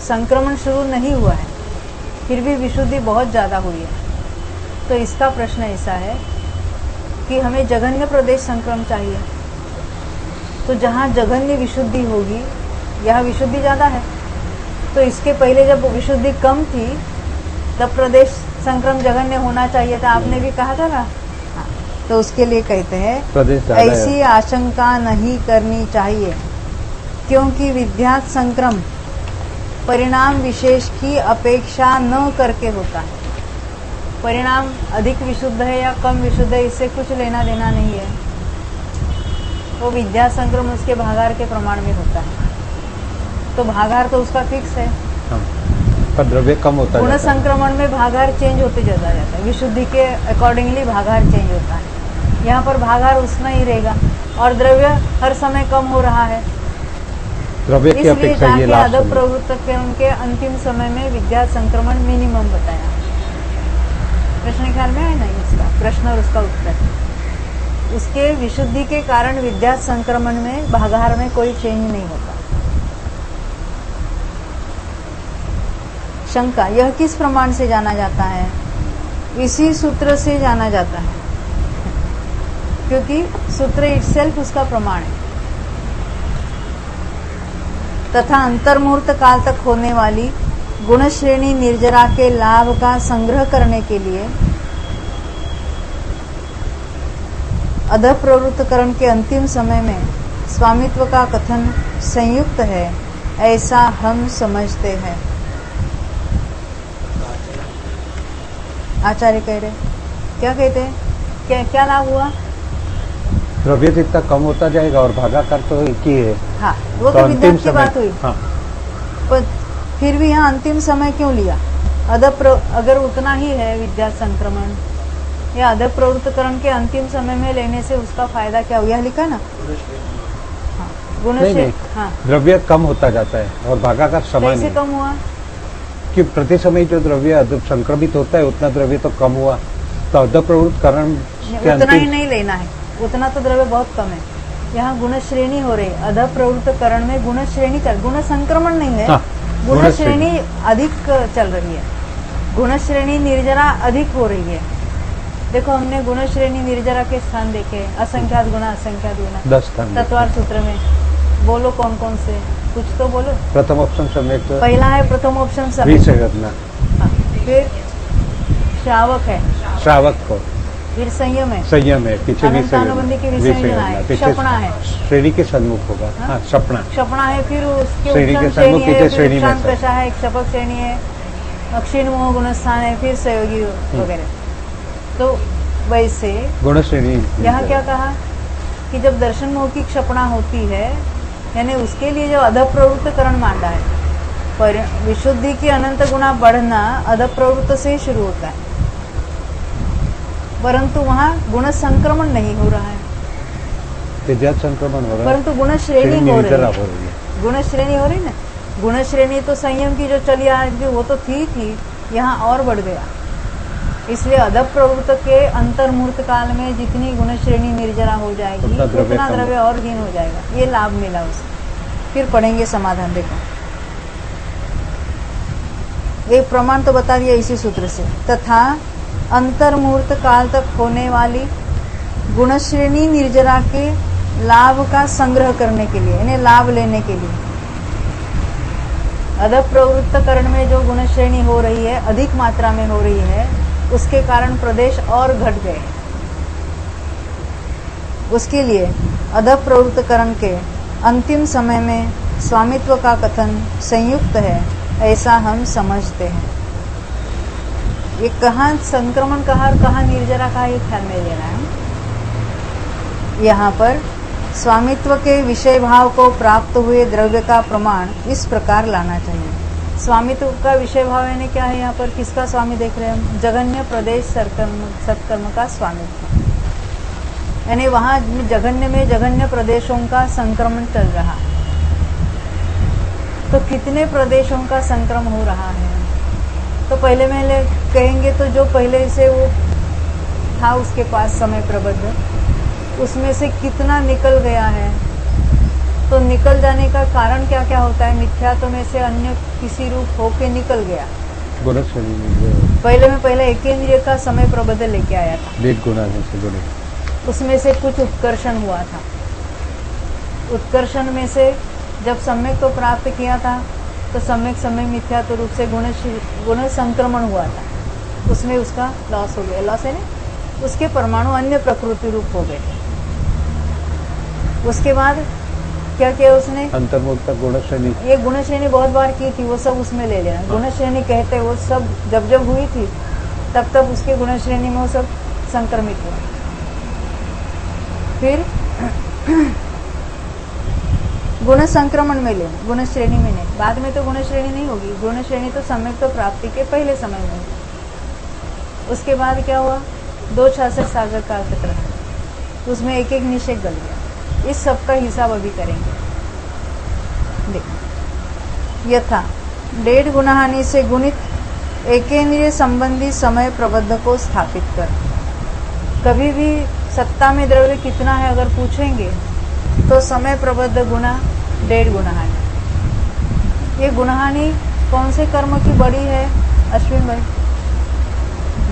संक्रमण शुरू नहीं हुआ है, फिर भी विशुद्धि बहुत ज्यादा हुई है। तो इसका प्रश्न ऐसा है कि हमें जघन्य प्रदेश संक्रम चाहिए, तो जहाँ जघन्य विशुद्धि होगी, यहाँ विशुद्धि ज्यादा है, तो इसके पहले जब विशुद्धि कम थी तब प्रदेश संक्रम जघन्य होना चाहिए था, आपने भी कहा था ना। हाँ, तो उसके लिए कहते हैं ऐसी आशंका नहीं करनी चाहिए, क्योंकि विद्या संक्रम परिणाम विशेष की अपेक्षा न करके होता है। परिणाम अधिक विशुद्ध है या कम विशुद्ध है, इससे कुछ लेना देना नहीं है। वो विद्या संक्रम उसके भागार के प्रमाण में होता है, तो भागार तो उसका फिक्स है। हाँ, पर द्रव्य कम होता है। गुण संक्रमण में भागार चेंज होते चला जाता है, विशुद्धि के अकॉर्डिंगली भागार चेंज होता है। यहाँ पर भागार उतना ही रहेगा और द्रव्य हर समय कम हो रहा है, द्रव्य की अपेक्षा ये लाभ अधः प्रवृत्तकरण के अंतिम समय में विद्या संक्रमण मिनिमम बताया। प्रश्न ख्याल में है ना इसका प्रश्न और उसका उत्तर? उसके विशुद्धि के कारण विद्या संक्रमण में भागाहार में कोई चेंज नहीं होता। शंका, यह किस प्रमाण से जाना जाता है? इसी सूत्र से जाना जाता है, क्योंकि सूत्र इटसेल्फ उसका प्रमाण है। तथा अंतर्मुहूर्त काल तक होने वाली गुण श्रेणी निर्जरा के लाभ का संग्रह करने के लिए अधः प्रवृत्तकरण के अंतिम समय में स्वामित्व का कथन संयुक्त है, ऐसा हम समझते हैं। आचार्य कह रहे, क्या कहते हैं? क्या लाभ हुआ? द्रव्य जितना कम होता जाएगा और भागाकार तो एक ही है। हाँ, वो तो विद्या की बात हुई। हाँ। पर फिर भी यहाँ अंतिम समय क्यों लिया? अगर उतना ही है विद्या संक्रमण, ये अधः प्रवृत्तकरण के अंतिम समय में लेने से उसका फायदा क्या हुआ, यह लिखा ना। हाँ, नहीं, हाँ, द्रव्य कम होता जाता है और भागाकार समान कैसे है कम हुआ? कि प्रति समय जो द्रव्य संक्रमित होता है उतना द्रव्य तो कम हुआ, तो अधः प्रवृत्तकरण के उतना ही अंतिम नहीं लेना है, उतना तो द्रव्य बहुत कम है। यहाँ गुण श्रेणी हो रही है, अधः प्रवृत्तकरण में गुण श्रेणी चल, गुण संक्रमण नहीं है, हाँ, गुण श्रेणी अधिक चल रही है, गुण श्रेणी निर्जरा अधिक हो रही है। देखो हमने गुण श्रेणी निर्जरा के स्थान देखे, असंख्यात गुना, असंख्यात गुना 10 स्थान तत्वार सूत्र में। बोलो कौन कौन से, कुछ तो बोलो। प्रथम ऑप्शन सम्यक पहला है प्रथम ऑप्शन सब, विषयना, फिर श्रावक है, श्रावक को, फिर संयम है, संयम है, पीछे अनंतानुबंधी की विषयना है, क्षपणा है, श्रेणी के सन्मुख होगा। हाँ, क्षपणा, क्षपणा है, फिर उसके श्रेणी के उपसम सन्मुख श्रेणी है, पीछे फिर श्रेणी में शांत से। दशा है, क्षपक श्रेणी है, अक्षीण मोह गुण स्थान है, फिर सहयोगी वगैरह। तो वैसे गुण श्रेणी यहाँ क्या कहा कि जब दर्शन मोह की क्षपणा होती है, यानी उसके लिए जो अधः प्रवृत्तकरण मांडा है, पर विशुद्धि की अनंत गुना बढ़ना अधः प्रवृत्त से ही शुरू होता है, परंतु वहाँ गुण संक्रमण नहीं हो रहा है, तेजाब संक्रमण हो रहा है, परंतु गुण श्रेणी हो निर्जरा रही हो रही है। है। गुण श्रेणी हो रही ना, गुण श्रेणी तो संयम की जो चली आ रही थी वो तो थी, यहाँ और बढ़ गया। इसलिए अधः प्रवृत्त के अंतर्मूर्त काल में जितनी गुण श्रेणी निर्जरा हो जाएगी उतना द्रव्य और हीन हो जाएगा, ये लाभ मिला उसे। फिर पढ़ेंगे समाधान, देखो एक प्रमाण तो बता दिया इसी सूत्र से, तथा अंतर्मूर्त काल तक होने वाली गुणश्रेणी निर्जरा के लाभ का संग्रह करने के लिए, यानी लाभ लेने के लिए, अधः प्रवृत्तकरण में जो गुणश्रेणी हो रही है, अधिक मात्रा में हो रही है, उसके कारण प्रदेश और घट गए। उसके लिए अधः प्रवृत्तकरण के अंतिम समय में स्वामित्व का कथन संयुक्त है, ऐसा हम समझते हैं। ये कहाँ संक्रमण कहा और कहाँ निर्जरा कहा, ये ख्याल में लेना है। यहाँ पर स्वामित्व के विषय भाव को प्राप्त हुए द्रव्य का प्रमाण इस प्रकार लाना चाहिए। स्वामित्व का विषय भाव यानी क्या है, यहाँ पर किसका स्वामी देख रहे हैं हम? जघन्य प्रदेश सत्कर्म का स्वामित्व, यानी वहाँ जघन्य में जघन्य प्रदेशों का संक्रमण चल रहा है। तो कितने प्रदेशों का संक्रमण हो रहा है? तो पहले कहेंगे तो जो पहले से वो था उसके पास समय प्रबद्ध, उसमें से कितना निकल गया है। तो निकल जाने का कारण क्या क्या होता है? मिथ्यात्व में से अन्य किसी रूप होके निकल गया। पहले एक इंद्रिय का समय प्रबद्ध लेके आया था, 1.5 गुना से गुणे, उसमें से कुछ उत्कर्षण हुआ था। उत्कर्षण में से जब सम्यक तो प्राप्त किया था, तो सम्यक समय मिथ्यात्व रूप से गुण संक्रमण हुआ था, उसमें उसका लॉस हो गया। लॉस है ना, उसके परमाणु अन्य प्रकृति रूप हो गए। उसके बाद क्या किया उसने? अंतर्मुक्त गुण श्रेणी, ये गुण श्रेणी बहुत बार की थी, वो सब उसमें ले लेना। गुण श्रेणी कहते वो सब जब हुई थी तब उसके गुण श्रेणी में वो सब संक्रमित हुआ। फिर गुण संक्रमण में लेना, गुण श्रेणी में नहीं। बाद में तो गुण श्रेणी नहीं होगी, गुण श्रेणी तो सम्यक तो प्राप्ति के पहले समय में होगी। उसके बाद क्या हुआ? 266 सागर काल तक उसमें एक निषेध गल गया। इस सब का हिसाब अभी करेंगे। देखो, यथा 1.5 गुणहानि से गुणित एकेंद्रिय संबंधी समय प्रबद्ध को स्थापित कर। कभी भी सत्ता में द्रव्य कितना है अगर पूछेंगे तो समय प्रबद्ध गुना 1.5 गुणहानि। ये गुणहानि कौन से कर्म की बड़ी है अश्विन भाई?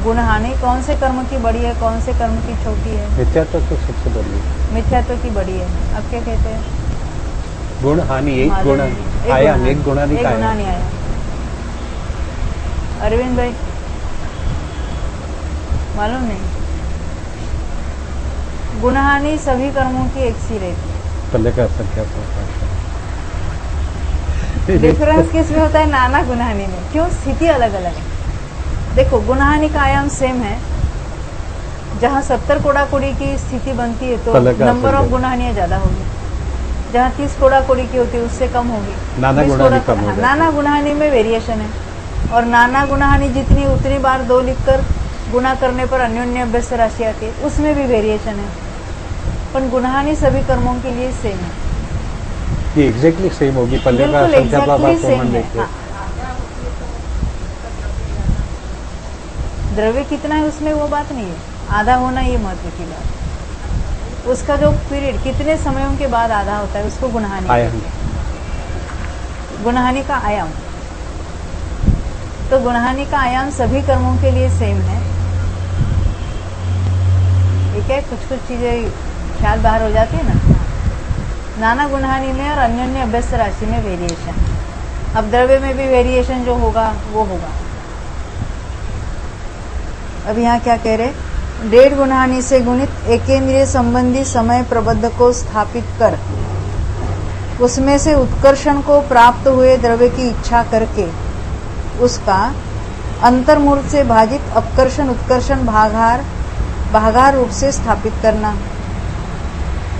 गुणहानि कौन से कर्म की बड़ी है, कौन से कर्म की छोटी है? मिथ्यात्व तो सबसे बड़ी है, मिथ्यात्व की बड़ी है। अब क्या कहते हैं? गुण हानि, एक गुण आया, एक गुणा नहीं आया। अरविंद भाई मालूम नहीं? गुणहानि सभी कर्मों की एक सी रहती है। पहले का संख्या डिफरेंस किसमें होता है? नाना गुणहानि में। क्यों? स्थिति अलग अलग है। देखो, गुणहानि का आयाम सेम है। जहाँ 70 कोड़ा-कोड़ी की स्थिति बनती है तो नंबर ऑफ गुणहानियां ज्यादा होगी। जहाँ 30 कोड़ा-कोड़ी की होती है उससे कम होगी। नाना गुणहानि कम होगी। नाना गुणहानि में वेरिएशन है, और नाना गुणहानि जितनी उतनी बार 2 लिखकर गुणा करने पर अन्योन्य अभ्यस्त राशि आती है, उसमें भी वेरिएशन है, पर गुणहानि सभी कर्मों के लिए सेम है। ये एग्जैक्टली सेम होगी, पल्ले का बिल्कुल संख्या एग्जैक्टली सेम है। देखते हाँ। द्रव्य कितना है उसमें वो बात नहीं है, आधा होना ये महत्व की बात है। उसका जो पीरियड कितने समयों के बाद आधा होता है उसको गुणहानि आयाम। कहते हैं। गुणहानि का आयाम, तो गुणहानि का आयाम सभी कर्मों के लिए सेम है। ठीक है, कुछ कुछ चीजें ख्याल बाहर हो जाती है ना। नाना गुणहानि में और अन्योन्य अभ्यस्त राशि में वेरिएशन। अब द्रव्य में भी वेरिएशन जो होगा वो होगा। अब यहाँ क्या कह रहे, 1.5 गुणहानि से गुणित एकेंद्रिय संबंधी समय प्रबंध को स्थापित कर उसमें से उत्कर्षण को प्राप्त हुए द्रव्य की इच्छा करके उसका अंतर्मूर्त से भाजित अपकर्षण उत्कर्षण भागार रूप से स्थापित करना।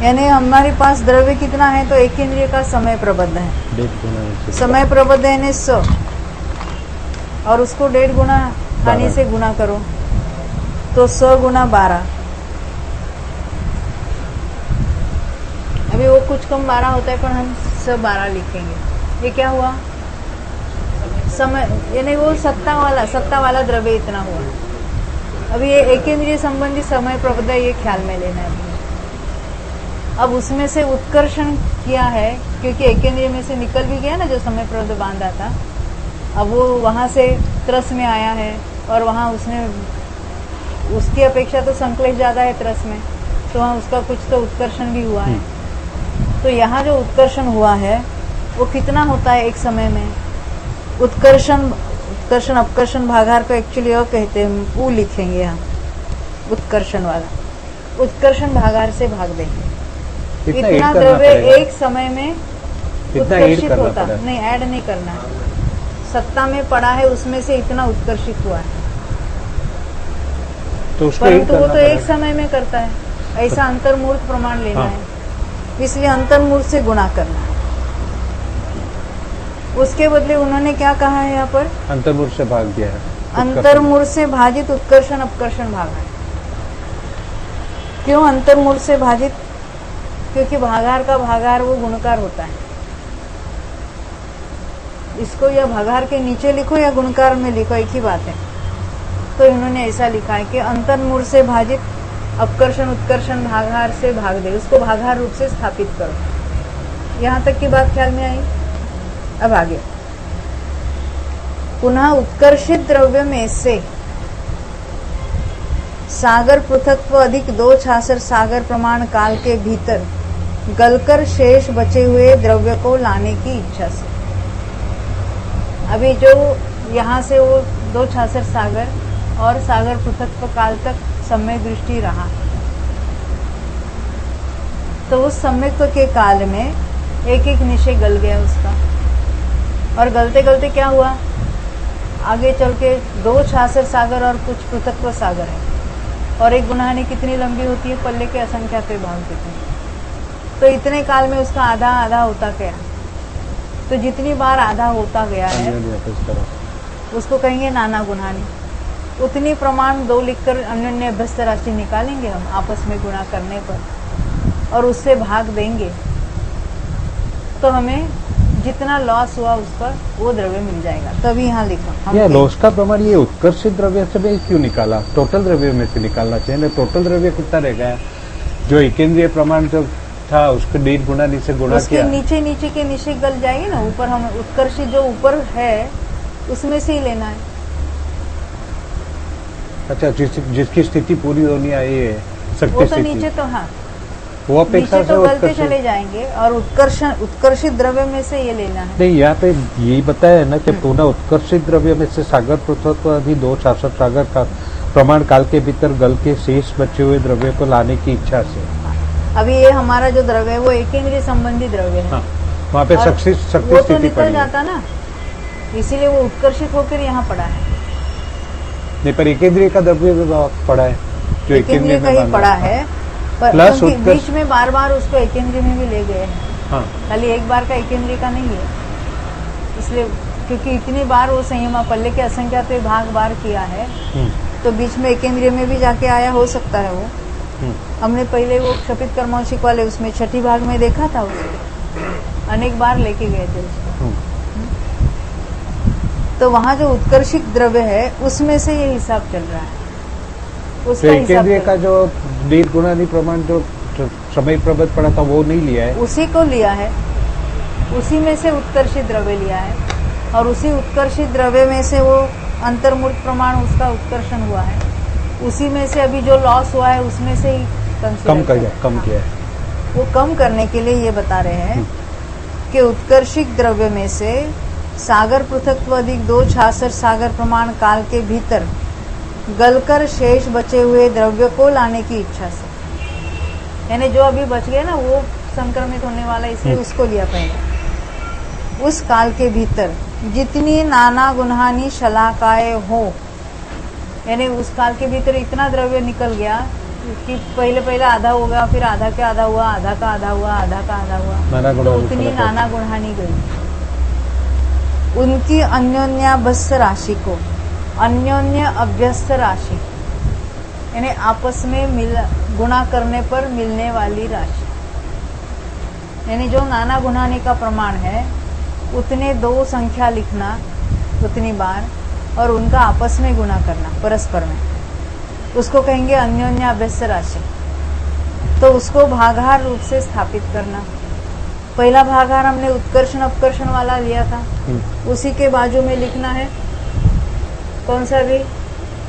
यानी हमारे पास द्रव्य कितना है, तो एकेंद्रिय का समय प्रबंध है। समय प्रबंध यानी 100 और उसको 1.5 गुना हानि से गुना करो तो 100 गुना 12। अभी वो कुछ कम 12 होता है, पर हम 112 लिखेंगे। ये क्या हुआ, समय यानी वो सत्ता वाला द्रव्य इतना हुआ। अभी ये एकेंद्रिय संबंधी समय प्रबंध ये ख्याल में लेना है। अब उसमें से उत्कर्षण किया है, क्योंकि एकेंद्रिय में से निकल भी गया ना जो समय प्रबंध बांधा था। अब वो वहां से त्रस में आया है और वहां उसने उसकी अपेक्षा तो संक्लेश ज्यादा है त्रस में, तो वहां उसका कुछ तो उत्कर्षण भी हुआ है। तो यहाँ जो उत्कर्षण हुआ है वो कितना होता है एक समय में। उत्कर्षण अपकर्षण भागार को एक्चुअली और कहते हैं, वो लिखेंगे यहाँ उत्कर्षण वाला। उत्कर्षण भागार से भाग देंगे। इतना द्रव्य एक समय में उत्कर्षित होता, नहीं ऐड नहीं करना है। सत्ता में पड़ा है उसमें से इतना उत्कर्षित हुआ है, तो परंतु वो तो एक समय में करता है। ऐसा अंतर्मूर्त प्रमाण लेना है, इसलिए अंतर्मूर्त से गुणा करना है। उसके बदले उन्होंने क्या कहा है यहाँ पर, अंतर्मूर्त से भाग दिया है। अंतर्मूर्त से भाजित उत्कर्षण अपकर्षण भागार। क्यों अंतर्मूर्त से भाजित, क्योंकि भागार का भागार वो गुणकार होता है। इसको या भागार के नीचे लिखो या गुणकार में लिखो, एक ही बात है। तो इन्होंने ऐसा लिखा है कि अंतर्मूर्त से भाजित अपकर्षण उत्कर्षण भागार से भाग दे, उसको भागार रूप से स्थापित करो। यहाँ तक की बात ख्याल में आई। अब आगे, पुनः उत्कर्षित द्रव्य में से सागर पृथक्व अधिक 2 छासर सागर प्रमाण काल के भीतर गलकर शेष बचे हुए द्रव्य को लाने की इच्छा से। अभी जो यहाँ से वो 2 छासर सागर और सागर पृथक्व काल तक सम्यक दृष्टि रहा, तो उस सम्यक्त्व के काल में एक एक निश्चय गल गया उसका, और गलते गलते क्या हुआ, आगे चल के 2 छासर सागर और कुछ पृथक्व सागर है, और एक गुणहानि कितनी लंबी होती है, पल्ले के असंख्यात भाग कितने, तो इतने काल में उसका आधा आधा होता गया। तो जितनी बार आधा होता गया है उसको कहेंगे नाना गुणहानि। उतनी प्रमाण 2 लिखकर अन्योन्य अभ्यस्त राशि निकालेंगे हम आपस में गुणा करने पर, और उससे भाग देंगे, तो हमें जितना लॉस हुआ उस पर वो द्रव्य मिल जाएगा। तभी यहाँ लिखा ये लॉस का प्रमाण ये उत्कर्षित द्रव्य से भी क्यों निकाला, टोटल द्रव्य में से निकालना चाहिए। टोटल द्रव्य कितना रह गया, जो एकेंद्रीय प्रमाण जो था उसको 1.5 गुना से गुणा किया, नीचे नीचे के नीचे गल जाएंगे ना, ऊपर हम उत्कर्षित जो ऊपर है उसमें से ही लेना है। अच्छा, जिसकी स्थिति पूरी होनी आई है, वो तो नीचे तो हाँ, वो अपेक्षा नीचे तो गलते चले जाएंगे, और उत्कर्षित द्रव्य में से ये लेना है। नहीं, यहाँ पे यही बताया है ना कि पुनः उत्कर्षित द्रव्य में से सागर पृथक्व अधि 2 छासर सागर का प्रमाण काल के भीतर गल के शेष बचे हुए द्रव्य को लाने की इच्छा से। अभी ये हमारा जो द्रव्य है वो एकेंद्रीय संबंधी द्रव्य है। वहाँ पे शक्ति वो तो निकल जाता ना, इसीलिए वो उत्कर्षित होकर यहाँ पड़ा है। नहीं, पर एकेंद्रीय का द्रव्य भी पड़ा है, जो एकेंद्रीय का ही पड़ा है, पर बीच में बार बार उसको एकेंद्रीय में भी ले गए हैं। खाली एक बार का एकेंद्रीय का नहीं है, इसलिए क्योंकि इतनी बार वो संयमा पल्ले के असंख्यात भाग बार किया है, तो तो बीच में एकेंद्रिय में भी जाके आया हो सकता है वो। हमने पहले वो क्षपित कर्मौशिक वाले उसमें छठी भाग में देखा था, उसको अनेक बार लेके गए थे उसको। तो वहां जो उत्कर्षिक द्रव्य है उसमें से ये हिसाब चल रहा है, उसका हिसाब केंद्रीय का जो दीर्घ गुणादि प्रमाण जो समय प्रबत पड़ा था वो नहीं लिया है, उसी को लिया है, उसी में से उत्कर्षित द्रव्य लिया है, और उसी उत्कर्षित द्रव्य में से वो अंतर्मूर्त प्रमाण उसका उत्कर्षण हुआ है, उसी में से अभी जो लॉस हुआ है उसमें से ही कम किया है। वो कम करने के लिए ये बता रहे हैं कि उत्कर्षित द्रव्य में से सागर पृथक्त्व अधिक 2 छासर सागर प्रमाण काल के भीतर गलकर शेष बचे हुए द्रव्य को लाने की इच्छा से, यानी जो अभी बच गए ना वो संक्रमित होने वाला, इसलिए उसको लिया पहले। उस काल के भीतर जितनी नाना गुनहानी शलाकाएं हो, यानी उस काल के भीतर इतना द्रव्य निकल गया कि पहले आधा हो गया, फिर आधा के आधा हुआ, आधा का आधा हुआ, आधा का आधा हुआ, तो उतनी नाना गुणहानी गई। उनकी अन्योन्याभ्यस्त राशि को अन्योन्य अभ्यस्त राशि, यानी आपस में गुणा करने पर मिलने वाली राशि, यानी जो नाना गुणाने का प्रमाण है उतने 2 संख्या लिखना उतनी बार और उनका आपस में गुणा करना परस्पर में, उसको कहेंगे अन्योन्याभ्यस्त राशि। तो उसको भागाहार रूप से स्थापित करना। पहला भागाहार हमने उत्कर्षण अपकर्षण वाला लिया था, उसी के बाजू में लिखना है कौन सा भी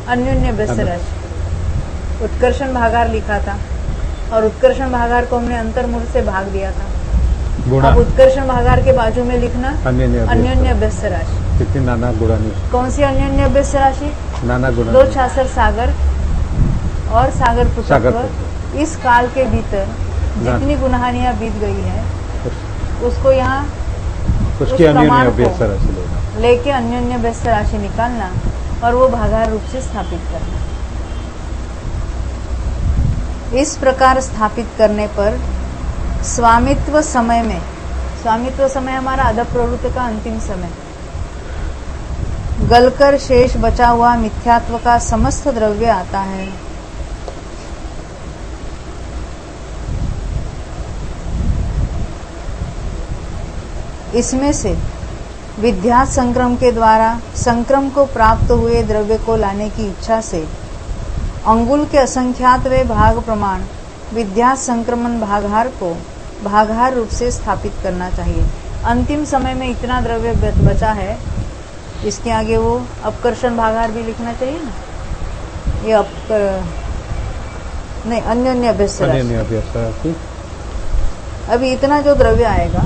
अन्योन्याभ्यस्त राशि। उत्कर्षण भागाहार लिखा था और उत्कर्षण भागाहार को हमने अंतर्मूर्त से भाग दिया था। अब उत्कर्षण भागाहार के बाजू में लिखना अन्योन्याभ्यस्त राशि। कितनी नाना गुणानी, कौन सी अन्योन्याभ्यस्त राशि? नाना गुणानी, 2 छासर सागर और सागर पुत्रत्व। इस काल के भीतर जितनी गुणहानियां बीत गई है उसको यहाँ उसकी अन्योन्याभ्यस्त राशि लेना, लेके अन्योन्याभ्यस्त राशि निकालना और वो भागाहार रूप से स्थापित करना। इस प्रकार स्थापित करने पर स्वामित्व समय में, स्वामित्व समय हमारा अधः प्रवृत्ति का अंतिम समय, गलकर शेष बचा हुआ मिथ्यात्व का समस्त द्रव्य आता है। इसमें से विद्या संक्रम के द्वारा संक्रम को प्राप्त हुए द्रव्य को लाने की इच्छा से अंगुल के असंख्यातवे भाग प्रमाण विद्या संक्रमण भागहार को भागहार रूप से स्थापित करना चाहिए। अंतिम समय में इतना द्रव्य बचा है, इसके आगे वो अपकर्षण भागहार भी लिखना चाहिए ना, ये नहीं अन्योन्याभ्यस्त राशि। अभी इतना जो द्रव्य आएगा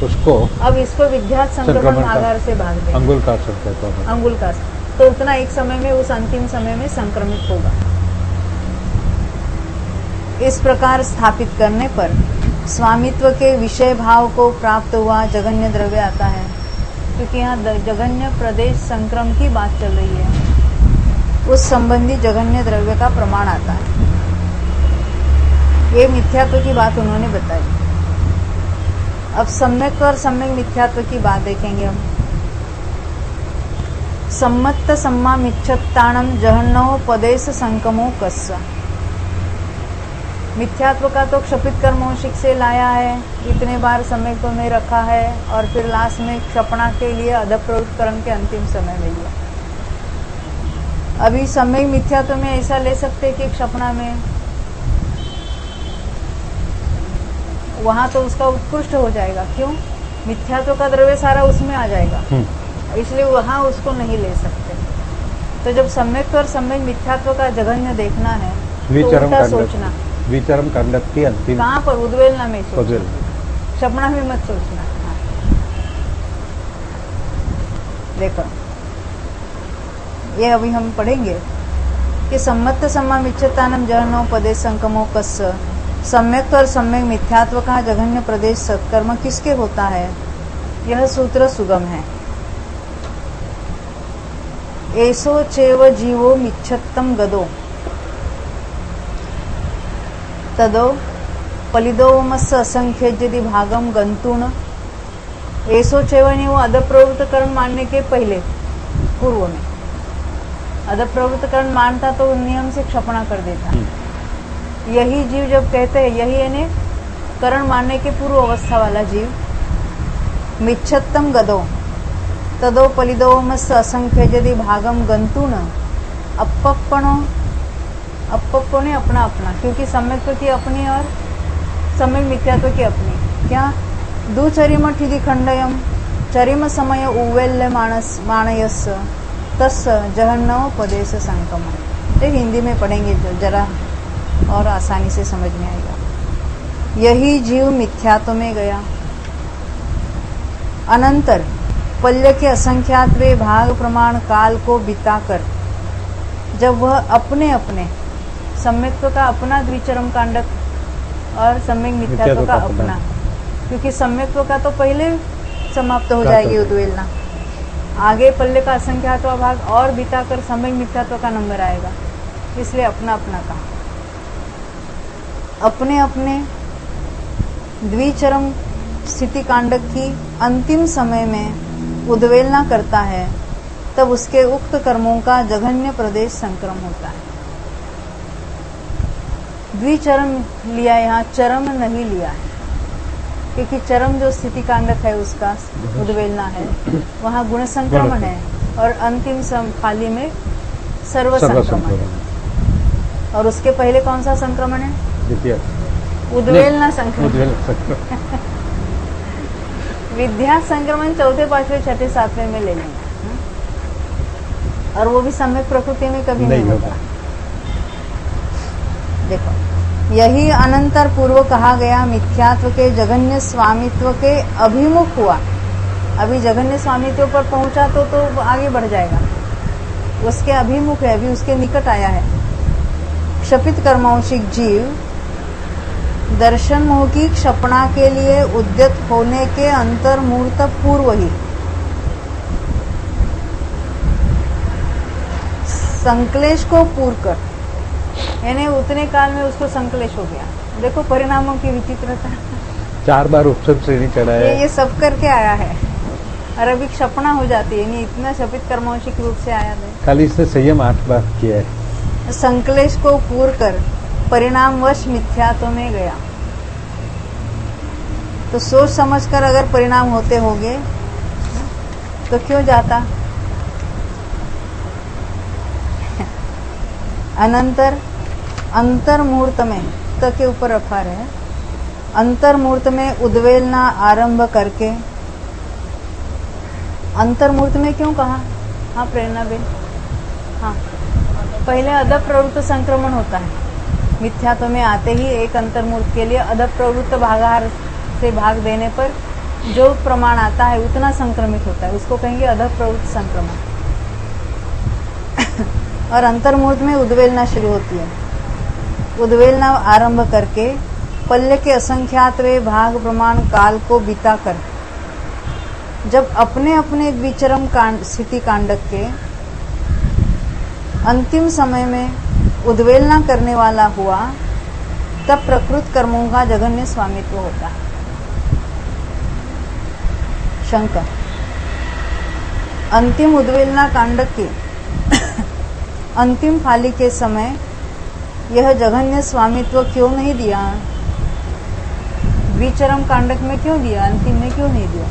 उसको अब इसको विद्या संक्रमण भागाहार से भाग दें, अंगुल का सकते अंगुल का, तो उतना एक समय में उस अंतिम समय में संक्रमित होगा। इस प्रकार स्थापित करने पर स्वामित्व के विषय भाव को प्राप्त हुआ जघन्य द्रव्य आता है, क्योंकि यहाँ जघन्य प्रदेश संक्रम की बात चल रही है, उस संबंधी जघन्य द्रव्य का प्रमाण आता है। ये मिथ्यात्व की बात उन्होंने बताई। अब सम्यक और सम्यक मिथ्यात्व की बात देखेंगे हम। सम्मत्त सम्मा मिच्छत्ताणम जहन्नो पदेश संकमो कस्सा। मिथ्यात्व का तो क्षपित कर्मौशिक से लाया है, इतने बार सम्यक में रखा है और फिर लास्ट में क्षपणा के लिए अधः प्रवृत्तकरण के अंतिम समय में लिया। अभी सम्यक मिथ्यात्व में ऐसा ले सकते कि क्षपणा में वहां तो उसका उत्कृष्ट हो जाएगा, क्यों? मिथ्यात्व का द्रव्य सारा उसमें आ जाएगा, इसलिए वहां उसको नहीं ले सकते। तो जब सम्यक और सम्यक मिथ्यात्व का जघन्य देखना है तो उल्टा सोचना। विचरम कांडक की अंतिम कहाँ पर? उद्वेलना में सोचना, क्षपणा में मत सोचना। देखो ये अभी हम पढ़ेंगे कि सम्मत्त सम्मा मिच्छतानम जहनो पदेश संकमो कस्य। सम्यक और सम्यक मिथ्यात्व का जघन्य प्रदेश सत्कर्म किसके होता है? यह सूत्र सुगम है। एसो चेव जीवो मिच्छत्तम गदो तदो पलिदोमस्य असंख्य यदि भागम गंतुण। एसो चेव ने वो अधः प्रवृत्तकरण मानने के पहले पूर्व में अदब प्रवृत्त करण मानता तो नियम से क्षपणा कर देता। यही जीव जब कहते हैं, यही यानी करण मानने के पूर्व अवस्था वाला जीव, मिच्छत्तम गदो तदो पलिदो मस असंख्य यदि भागम गंतु न अपप्पो ने अपना अपना, क्योंकि सम्यक्त्व की अपनी और सम्यक मिथ्यात्व की अपनी। क्या दुचरिम ठिधि खंडयम चरिम समय उवेल्य माणयस तस् जहन्नम पदेश संकम। ये हिंदी में पढ़ेंगे जो जरा और आसानी से समझ में आएगा। यही जीव मिथ्यात्व में गया, अनंतर पल्य के असंख्यात वे भाग प्रमाण काल को बिताकर जब वह अपने अपने सम्यक्त्व का अपना द्विचरम कांडक और सम्यक मिथ्यात्व का अपना, क्योंकि सम्यक्त्व का तो पहले समाप्त हो जाएगी उद्वेलना, आगे पल्ले का असंख्यात्व भाग और बिताकर सम्यक मिथ्यात्व का नंबर आएगा, इसलिए अपना अपना कहा। अपने अपने द्विचरम स्थिति कांडक की अंतिम समय में उद्वेलना करता है, तब उसके उक्त कर्मों का जघन्य प्रदेश संक्रम होता है। द्विचरम लिया, यहाँ चरम नहीं लिया है, क्योंकि चरम जो स्थिति कांडक है उसका उद्वेलना है, वहाँ गुण संक्रमण है, और अंतिम खाली में सर्व संक्रमण है। और उसके पहले कौन सा संक्रमण है? उद्वेलना संक्रमण। विद्या संक्रमण चौथे, पांचवें, छठे, सातवें में ले लेंगे, और वो भी सम्यक प्रकृति में कभी नहीं होगा। देखो, यही अनंतर पूर्व कहा गया मिथ्यात्व के जघन्य स्वामित्व के अभिमुख हुआ। अभी जघन्य स्वामित्व पर पहुंचा तो आगे बढ़ जाएगा, उसके अभिमुख है, अभी उसके निकट आया है। क्षपित कर्मौशिक जीव दर्शन मोह की क्षपणा के लिए उद्यत होने के अंतर्मूर्त पूर्व ही संक्लेश को पूर्ण कर, यानी उतने काल में उसको संक्लेश हो गया। देखो परिणामों की विचित्रता, 4 बार उपसर्ग श्रेणी चढ़ाया, ये सब करके आया है, और अभी क्षपणा हो जाती है, नहीं इतना क्षपित कर्मौशिक रूप से आया है। खाली इसने संयम 8 बार किया है। संक्लेश को पूर्ण कर परिणामवश मिथ्यात्व में गया। तो सोच समझकर अगर परिणाम होते होंगे तो क्यों जाता? अनंतर अंतर्मूर्त में त के ऊपर रखा है, अंतर्मूर्त में उद्वेलना आरंभ करके, अंतर्मूर्त में क्यों कहा? हाँ प्रेरणा बेन, हाँ पहले अदब प्रवृत्त संक्रमण होता है, मिथ्यात्व में आते ही एक अंतर्मूर्त के लिए अदब प्रवृत्त भागाहार से भाग देने पर जो प्रमाण आता है उतना संक्रमित होता है, उसको कहेंगे अदब प्रवृत्त संक्रमण। और अंतर्मूर्त में उद्वेलना शुरू होती है, उद्वेलना आरंभ करके पल्ले के असंख्यात वे भाग प्रमाण काल को बिताकर जब अपने अपने द्विचरम स्थिति कांडक के अंतिम समय में उद्वेलना करने वाला हुआ, तब प्रकृत कर्मों का जघन्य स्वामित्व होता है। शंका, अंतिम उद्वेलना कांडक के अंतिम फाली के समय यह जघन्य स्वामित्व क्यों नहीं दिया? द्विचरम कांडक में क्यों दिया, अंतिम में क्यों नहीं दिया?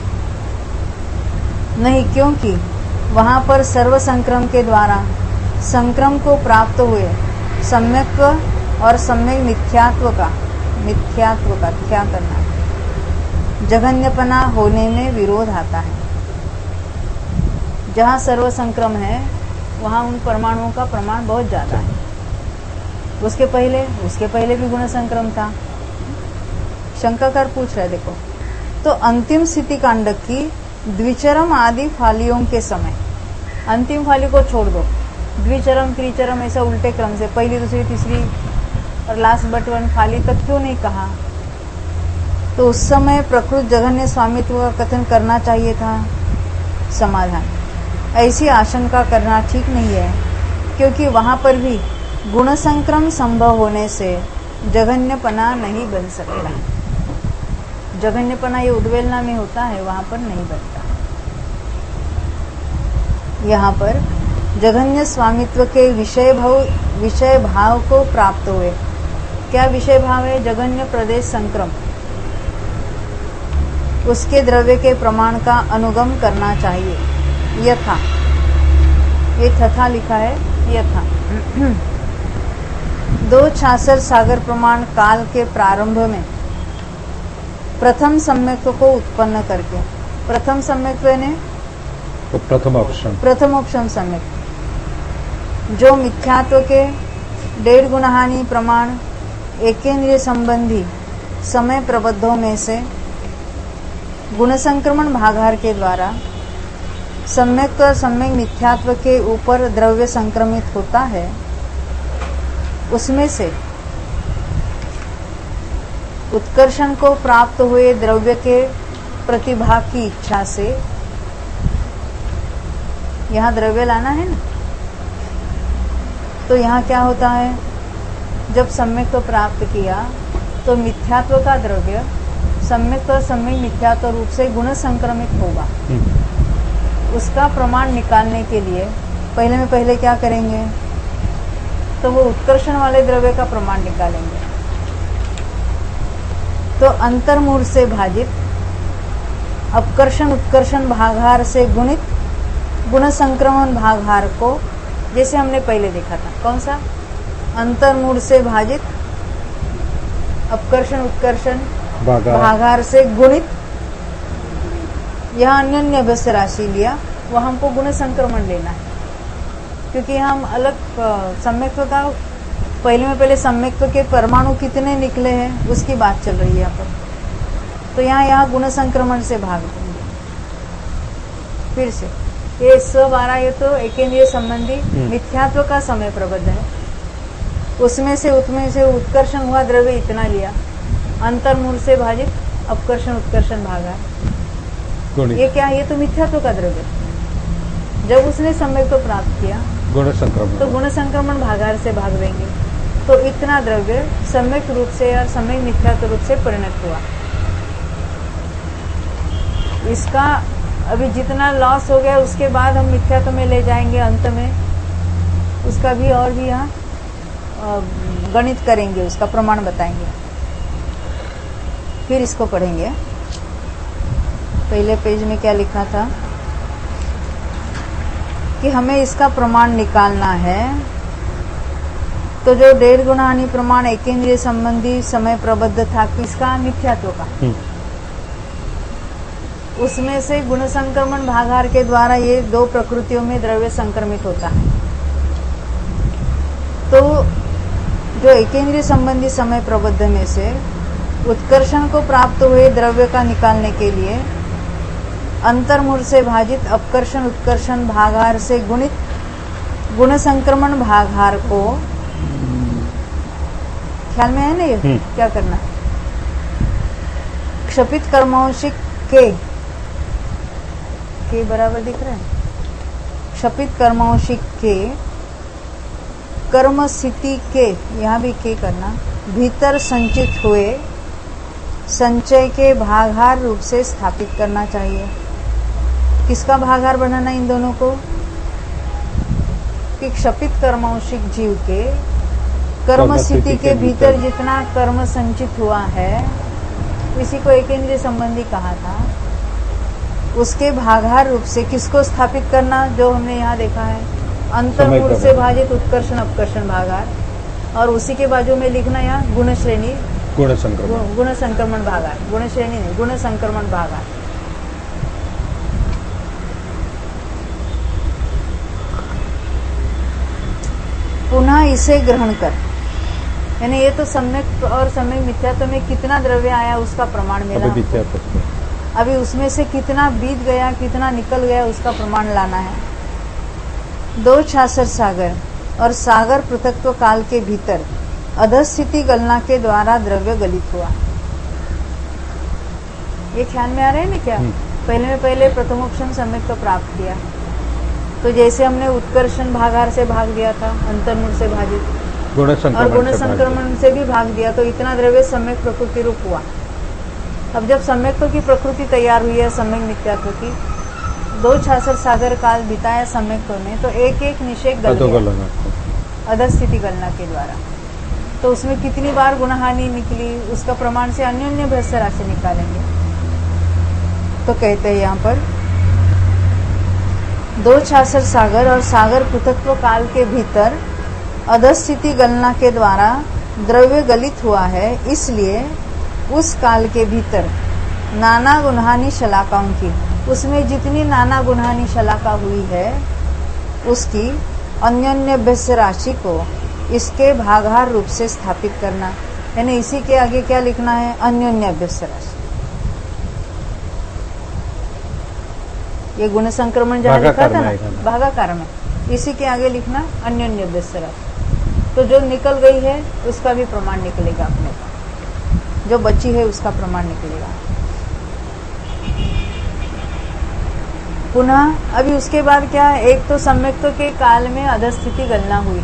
नहीं, क्योंकि वहां पर सर्व संक्रम के द्वारा संक्रम को प्राप्त हुए सम्यक्त्व और सम्यक मिथ्यात्व का क्या करना, जघन्यपना होने में विरोध आता है। जहाँ सर्व संक्रम है वहाँ उन परमाणुओं का प्रमाण बहुत ज्यादा है। उसके पहले भी गुण संक्रम था। शंकाकार पूछ रहे, देखो तो अंतिम स्थिति कांडक की द्विचरम आदि फालियों के समय, अंतिम फाली को छोड़ दो, द्विचरम त्रिचरम ऐसा उल्टे क्रम से पहली दूसरी तीसरी और लास्ट बट वन फाली तक क्यों नहीं कहा? तो उस समय प्रकृत जघन्य स्वामित्व का कथन करना चाहिए था। समाधान, ऐसी आशंका करना ठीक नहीं है, क्योंकि वहां पर भी गुण संक्रम संभव होने से जघन्यपना नहीं बन सकता। जघन्यपना ये उद्वेलना में होता है, वहां पर नहीं बनता। यहाँ पर जघन्य स्वामित्व के विषय भाव को प्राप्त हुए। क्या विषय भाव है? जघन्य प्रदेश संक्रम, उसके द्रव्य के प्रमाण का अनुगम करना चाहिए। यथा, ये तथा लिखा है, यथा दो छासर सागर प्रमाण काल के प्रारंभ में प्रथम सम्यक्त्व को उत्पन्न करके, प्रथम सम्यक्त्व ने तो प्रथम ऑप्शन सम्यक्त्व जो मिथ्यात्व के 1.5 गुणहानि प्रमाण एकेंद्रिय संबंधी समय प्रबद्धों में से गुण संक्रमण भागार के द्वारा सम्यक्त्व और सम्यक मिथ्यात्व के ऊपर द्रव्य संक्रमित होता है, उसमें से उत्कर्षण को प्राप्त हुए द्रव्य के प्रतिभा की इच्छा से, यहाँ द्रव्य लाना है ना, तो यहाँ क्या होता है, जब सम्यक्त्व प्राप्त किया तो मिथ्यात्व का द्रव्य सम्यक्त्व और सम्यक मिथ्यात्व रूप से गुण संक्रमित होगा। उसका प्रमाण निकालने के लिए पहले क्या करेंगे, तो वो उत्कर्षण वाले द्रव्य का प्रमाण निकालेंगे। तो अंतर्मूल से भाजित अपकर्षण उत्कर्षण भागार से गुणित गुण संक्रमण भागार को, जैसे हमने पहले देखा था, कौन सा, अंतर्मूल से भाजित अपकर्षण उत्कर्षण भागार से गुणित, यहाँ अन्य अभ्यस्त राशि लिया, वह हमको गुण संक्रमण लेना है, क्योंकि हम अलग सम्यक्त्व का पहले सम्यक्त्व के परमाणु कितने निकले हैं उसकी बात चल रही है यहाँ पर। तो यहाँ गुण संक्रमण से भाग देंगे। फिर से ये सब आ रहा है, तो एकेंद्रिय संबंधी मिथ्यात्व का समय प्रबद्ध है, उसमें से उत्कर्षण हुआ द्रव्य इतना लिया, अंतर्मूल से भाजित अपकर्षण उत्कर्षण भागा, ये क्या है, ये तो मिथ्यात्व का द्रव्य। जब उसने सम्यक्त्व प्राप्त किया गुण संक्रमण, तो गुण संक्रमण भागार से भाग देंगे, तो इतना द्रव्य सम्यक रूप से और सम्यक मिथ्यात्व रूप से परिणत हुआ। इसका अभी जितना लॉस हो गया उसके बाद हम मिथ्यात्व में ले जाएंगे, अंत में उसका भी और भी यहाँ गणित करेंगे, उसका प्रमाण बताएंगे। फिर इसको पढ़ेंगे। पहले पेज में क्या लिखा था कि हमें इसका प्रमाण निकालना है, तो जो 1.5 गुणहानि प्रमाण एकेंद्रिय संबंधी समय प्रबद्ध था किसका, मिथ्यात्व का, उसमें से गुण संक्रमण भागार के द्वारा ये दो प्रकृतियों में द्रव्य संक्रमित होता है। तो जो एकेंद्रिय संबंधी समय प्रबद्ध में से उत्कर्षण को प्राप्त हुए द्रव्य का निकालने के लिए अंतर्मूल से भाजित अपकर्षण उत्कर्षण भागार से गुणित गुण संक्रमण भागार को, ख्याल में है ना ये क्या करना है, क्षपित कर्मांशिक के बराबर दिख रहा है, क्षपित कर्मांशिक के कर्म स्थिति के, यहाँ भी के करना, भीतर संचित हुए संचय के भागार रूप से स्थापित करना चाहिए। किसका भागार बनाना इन दोनों को, कि क्षपित कर्मांशिक जीव के कर्म स्थिति के भीतर जितना कर्म संचित हुआ है, इसी को एकेंद्रिय संबंधी कहा था, उसके भागार रूप से किसको स्थापित करना, जो हमने यहाँ देखा है अंतर्मूल से भाजित उत्कर्षण अपकर्षण भागार, और उसी के बाजू में लिखना यहाँ गुण श्रेणी गुण संक्रमण भागार, गुण श्रेणी नहीं, गुण संक्रमण भागार। पुनः इसे ग्रहण कर, यानी ये तो सम्यक और सम्यक मिथ्यात्व में कितना द्रव्य आया उसका प्रमाण मिला, अभी उसमें से कितना बीत गया कितना निकल गया उसका प्रमाण लाना है। 2 छासर सागर और सागर पृथक्त्व काल के भीतर अधस्थिति गलना के द्वारा द्रव्य गलित हुआ। ये ख्याल में आ रहे हैं ना क्या, पहले प्रथमोपशन सम्यक्त्व प्राप्त किया, तो जैसे हमने उत्कर्षण भागार से भाग दिया था अंतर्मूल से भाजित, और गुण संक्रमण से भी भाग दिया, तो इतना द्रव्य सम्यक प्रकृति रूप हुआ। अब जब सम्यक्त्व की प्रकृति तैयार हुई है सम्यक मिथ्यात्व की, 2 छाछर सागर काल बिताया सम्यक में, तो एक एक निषेक गल गया अधस्थिति गणना के द्वारा। तो उसमें कितनी बार गुणहानि निकली, उसका प्रमाण से अन्योन्य भ्रष्ट राशि निकालेंगे। तो कहते हैं यहाँ पर 2 छाछर सागर और सागर पृथकत्व काल के भीतर अधस्थिति गणना के द्वारा द्रव्य गलित हुआ है, इसलिए उस काल के भीतर नाना गुणहानि शलाकाओं की, उसमें जितनी नाना गुणहानि शलाका हुई है उसकी अन्योन्य भ्रष्ट राशि को इसके भागाहार रूप से स्थापित करना, यानी इसी के आगे क्या लिखना है, अन्योन्य भ्रष्ट राशि। ये गुण संक्रमण जहाँ लिखा था ना भागाकार में, इसी के आगे लिखना अन्योन्य भ्रष्ट राशि। तो जो निकल गई है उसका भी प्रमाण निकलेगा अपने का, जो बची है उसका प्रमाण निकलेगा। पुनः अभी उसके बाद क्या है, एक तो सम्यक्त्व के काल में अधस्थिति गणना हुई,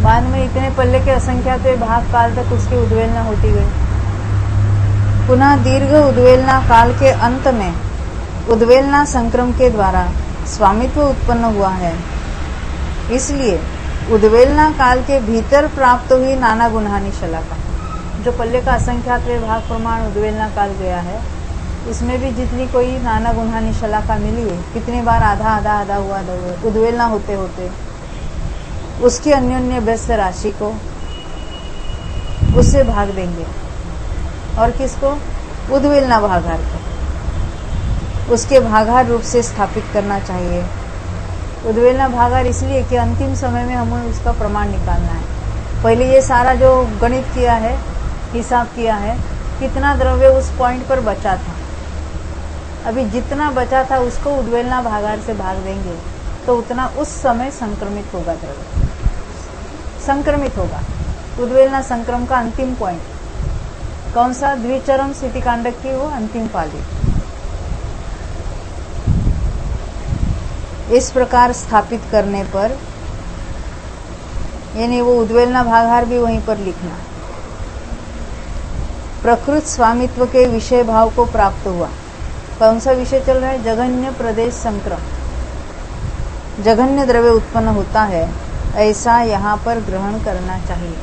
बाद में इतने पल्ले के असंख्यात भाग काल तक उसकी उद्वेलना होती गई। पुनः दीर्घ उद्वेलना काल के अंत में उद्वेलना संक्रम के द्वारा स्वामित्व उत्पन्न हुआ है, इसलिए उद्वेलना काल के भीतर प्राप्त हुई नाना गुणहानि शलाका, जो पल्ले का असंख्यात भाग प्रमाण उद्वेलना काल गया है, उसमें भी जितनी कोई नाना गुणहानि शलाका मिली है, कितनी बार आधा आधा आधा हुआ उद्वेलना होते होते उसकी अन्योन्य भ्रष्ट राशि को उससे भाग देंगे। और किसको, उद्वेलना भागाहार को उसके भागाहार रूप से स्थापित करना चाहिए। उद्वेलना भागाहार इसलिए कि अंतिम समय में हमें उसका प्रमाण निकालना है। पहले ये सारा जो गणित किया है, हिसाब किया है, कितना द्रव्य उस पॉइंट पर बचा था, अभी जितना बचा था उसको उद्वेलना भागाहार से भाग देंगे तो उतना उस समय संक्रमित होगा, द्रव्य संक्रमित होगा। उद्वेलना संक्रम का अंतिम पॉइंट कौन सा, द्विचरम स्थिति कांडक की वो अंतिम पाली। इस प्रकार स्थापित करने पर, यानी वो उद्वेलना भागाहार भी वहीं पर लिखना, प्रकृत स्वामित्व के विषय भाव को प्राप्त हुआ। कौन सा विषय चल रहा है, जघन्य प्रदेश संक्रम, जघन्य द्रव्य उत्पन्न होता है, ऐसा यहाँ पर ग्रहण करना चाहिए।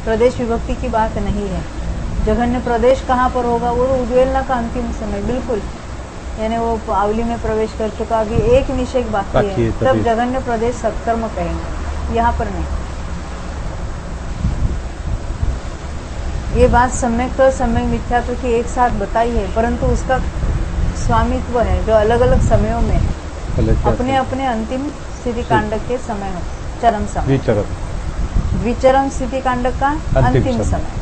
प्रदेश विभक्ति की बात नहीं है। जघन्य प्रदेश कहाँ पर होगा, वो उद्वेलना का अंतिम समय बिल्कुल, यानी वो आवली में प्रवेश कर चुका, अभी एक निषेक बाकी है, तब जघन्य प्रदेश सत्कर्म कहेंगे, यहाँ पर नहीं। ये बात सम्यक और सम्यक मिथ्यात्व की एक साथ बताई है, परंतु उसका स्वामित्व है जो अलग अलग समयों में अपने अपने अंतिम स्थिति कांडक के समय हो, चरम समय, द्विचरम स्थिति कांडक का अंतिम समय।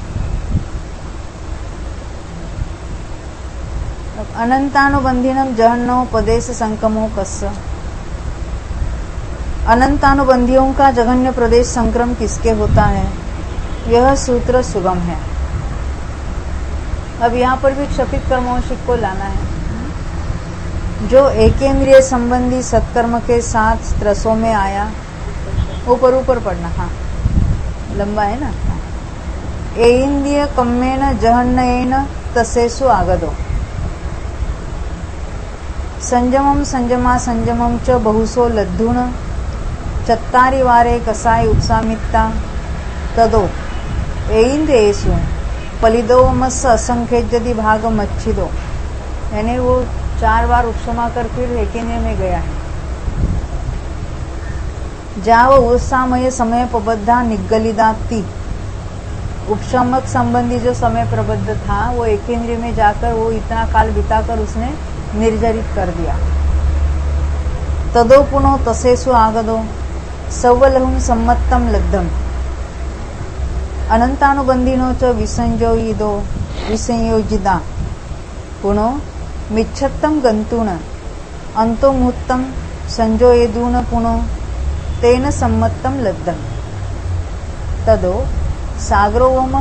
अनंतानुबंधिनम जघन्योपदेश संक्रमो कस्य, अनंतानुबंधियों का जघन्य प्रदेश संक्रम किसके होता है, यह सूत्र सुगम है। अब यहाँ पर भी क्षपित कर्मोंशिक को लाना है, जो एकेंद्रिय संबंधी सत्कर्म के साथ त्रसों में आया, ऊपर ऊपर पढ़ना, हाँ लंबा है ना। ऐन्द्रिय कम्मेन जहन्नयेन तसेसु आगदो, संजमम संजमा संजमम च बहुसो लद्धुन चत्तारि वारे कसाय उपसामित्ता तदो ऐन्द्रियेषु पलिदोमस असंख्येद्यदि भाग मच्छिदो, यानी वो 4 बार उपसमा कर फिर एकेंद्रिय में गया है। जाव उत्सामय समय प्रबद्धा निगलिदाती, उपशमक संबंधी जो समय प्रबद्ध था वो एकेंद्रिय में जाकर वो इतना काल बिताकर उसने निर्जरित कर दिया। तदो पुनो तसेसु आगदो सवलहुम सम्मत्तम लब्धम, अनंतानुबंधिनो च विसंयोजिदो विसंयोजिदा पुनो मिच्छत्तम गंतुन अंतो मुहूर्तम संजोयेदून पुनो तेन सम्मत्तम लब्धम तदो सागरोवम।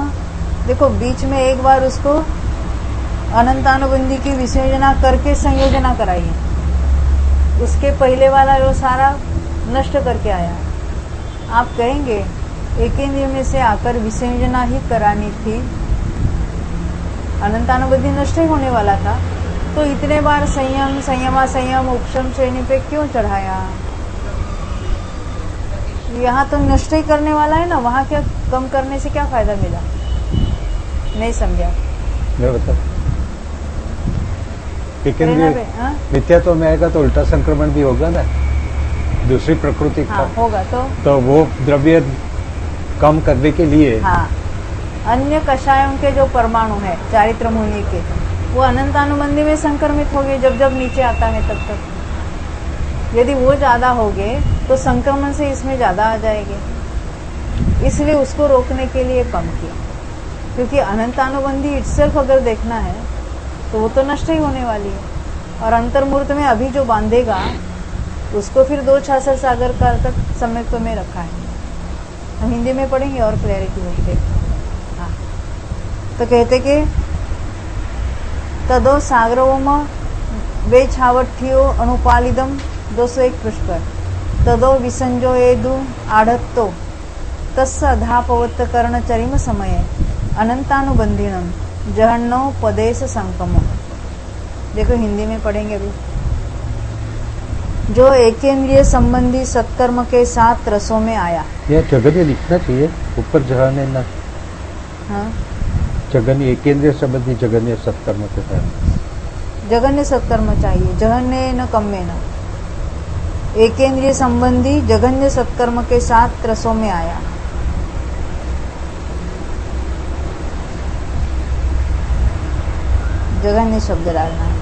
देखो बीच में एक बार उसको अनंतानुबंधी की विसंयोजना करके संयोजना कराई है, उसके पहले वाला वो सारा नष्ट करके आया। आप कहेंगे एकेंद्रिय में से आकर विसंयोजना ही करानी थी, अनंतानुबंधी नष्ट ही होने वाला था, तो इतने बार संयम संयमा संयम उपशम श्रेणी पे क्यों चढ़ाया? यहाँ तो नष्ट ही करने वाला है ना, वहाँ क्या कम करने से क्या फायदा मिला? नहीं समझा। मैं बता प्रेरणा पे, हाँ? मिथ्यात्व में आएगा तो उल्टा संक्रमण भी होगा ना, दूसरी प्रकृति का। हाँ, होगा तो वो द्रव्य कम करने के लिए हाँ, अन्य कषायों के जो परमाणु है चारित्र मुनि के, वो अनंतानुबंधी में संक्रमित हो गए। जब जब नीचे आता है तब तक यदि वो ज्यादा हो गए तो संक्रमण से इसमें ज्यादा आ जाएंगे, इसलिए उसको रोकने के लिए कम किया। क्योंकि अनंतानुबंधी इटसेल्फ अगर देखना है तो वो तो नष्ट ही होने वाली है। और अंतर्मूर्त में अभी जो बांधेगा उसको फिर 2 छाछर सागर काल तक सम्यक्त्व में रखा है। हम हिंदी में पढ़ेंगे और क्लैरिटी होगी। हाँ, तो कहते कि तदो सागरोम वे छावठियो अनुपालिदम 201 पृष्ठ पर तदो विसंजो एदु आढ़त्तो तस्स अधापवत्त कर्ण चरिम समय अनंतानुबंधिनम जहन्नो पदेश संकमो। देखो हिंदी में पढ़ेंगे अभी। जो एकेंद्रिय संबंधी सत्कर्म के साथ रसों में आया। यह जगन्य लिखना चाहिए, ऊपर जहन्य ना। हाँ, जगन्य एकेंद्रिय संबंधी जगन्य सत्कर्म के साथ। जगन्य सत्कर्म चाहिए, जहन्य न कम्मे न। एकेंद्रिय संबंधी जगन्य सत्कर्म के साथ रसों में आया। जगन्य शब्द डालना है।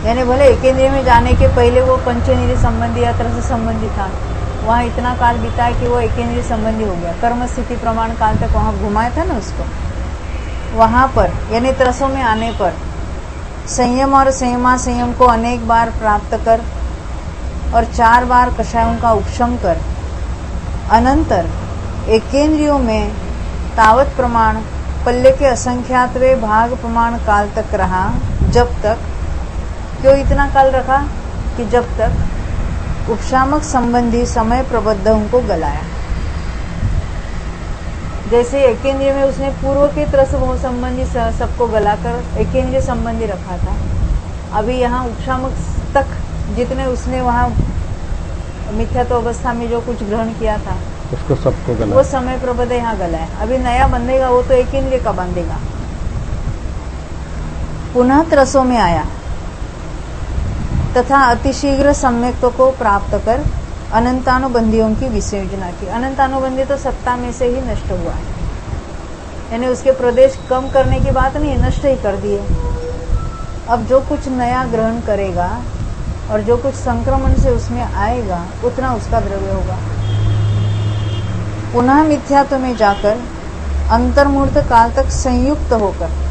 यानी भले एकेंद्रिय में जाने के पहले वो पंचेंद्रिय संबंधी या त्रस संबंधी था, वहाँ इतना काल बीता है कि वो एकेंद्रिय संबंधी हो गया। कर्म स्थिति प्रमाण काल तक वहाँ घुमाया था ना उसको। वहाँ पर यानी त्रसों में आने पर संयम और संयमा संयम को अनेक बार प्राप्त कर और 4 बार कषायों का उपशम कर अनंतर एकेंद्रियों में तावत प्रमाण पल्ले के असंख्यातवे भाग प्रमाण काल तक रहा। जब तक, क्यों इतना काल रखा? कि जब तक उपशामक संबंधी समय प्रबद्ध उनको गलाया। जैसे एकेंद्रिय में उसने पूर्व के त्रस संबंधी सबको गलाकर एकेंद्रिय संबंधी रखा था, अभी यहाँ उपशामक तक जितने उसने वहाँ मिथ्यात्व अवस्था में जो कुछ ग्रहण किया था उसको सबको गला, वो समय प्रबद्ध यहाँ गला है। अभी नया बंधेगा वो तो एकेंद्रिय का बांधेगा। पुनः त्रसों में आया तथा अतिशीघ्र सम्यक्त्व को प्राप्त कर अनंतानुबंधियों की विसर्जना की। अनंतानुबंधी तो सत्ता में से ही नष्ट हुआ है, यानी उसके प्रदेश कम करने की बात नहीं, नष्ट ही कर दिए। अब जो कुछ नया ग्रहण करेगा और जो कुछ संक्रमण से उसमें आएगा उतना उसका द्रव्य होगा। पुनः मिथ्यात्व में जाकर अंतर्मूर्त काल तक संयुक्त होकर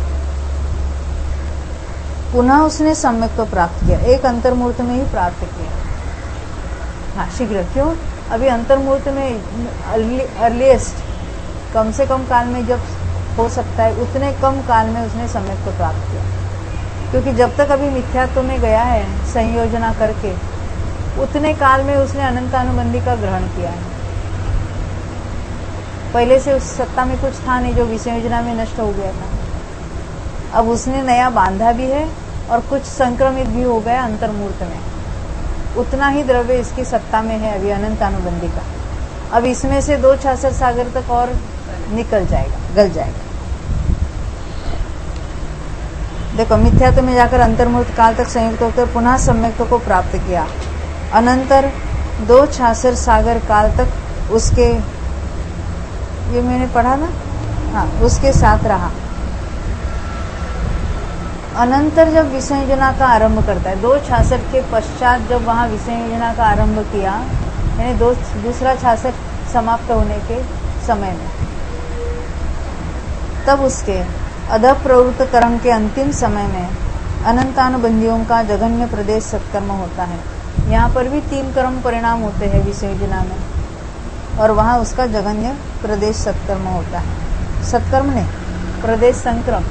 पुनः उसने सम्यक्त्व प्राप्त किया। एक अंतर्मूर्त में ही प्राप्त किया। हाँ, शीघ्र। क्यों? अभी अंतर्मूर्त में अर्लीस्ट कम से कम काल में जब हो सकता है उतने कम काल में उसने सम्यक्त्व प्राप्त किया। क्योंकि जब तक अभी मिथ्यात्व में गया है संयोजना करके, उतने काल में उसने अनंतानुबंधी का ग्रहण किया है। पहले से उस सत्ता में कुछ था नहीं जो विसंयोजना में नष्ट हो गया था। अब उसने नया बांधा भी है और कुछ संक्रमित भी हो गया अंतर्मूर्त में। उतना ही द्रव्य इसकी सत्ता में है अभी अनंतानुबंधी का। अब इसमें से 2 छाछर सागर तक और निकल जाएगा, गल जाएगा। देखो, मिथ्यात्व में जाकर अंतर्मूर्त काल तक संयुक्त होकर पुनः सम्यक्त्व को प्राप्त किया। अनंतर 2 छाछर सागर काल तक उसके, ये मैंने पढ़ा ना, हाँ, उसके साथ रहा। अनंतर जब विसंयोजना का आरंभ करता है, 2 छाछर के पश्चात जब वहाँ विसंयोजना का आरंभ किया, यानी दूसरा छाछर समाप्त होने के समय में, तब उसके अधः प्रवृत्त कर्म के अंतिम समय में अनंतानुबंधियों का जघन्य प्रदेश सत्कर्म होता है। यहाँ पर भी 3 कर्म परिणाम होते हैं विसंयोजना में, और वहाँ उसका जघन्य प्रदेश सत्कर्म होता है। सत्कर्म नहीं, प्रदेश संक्रम।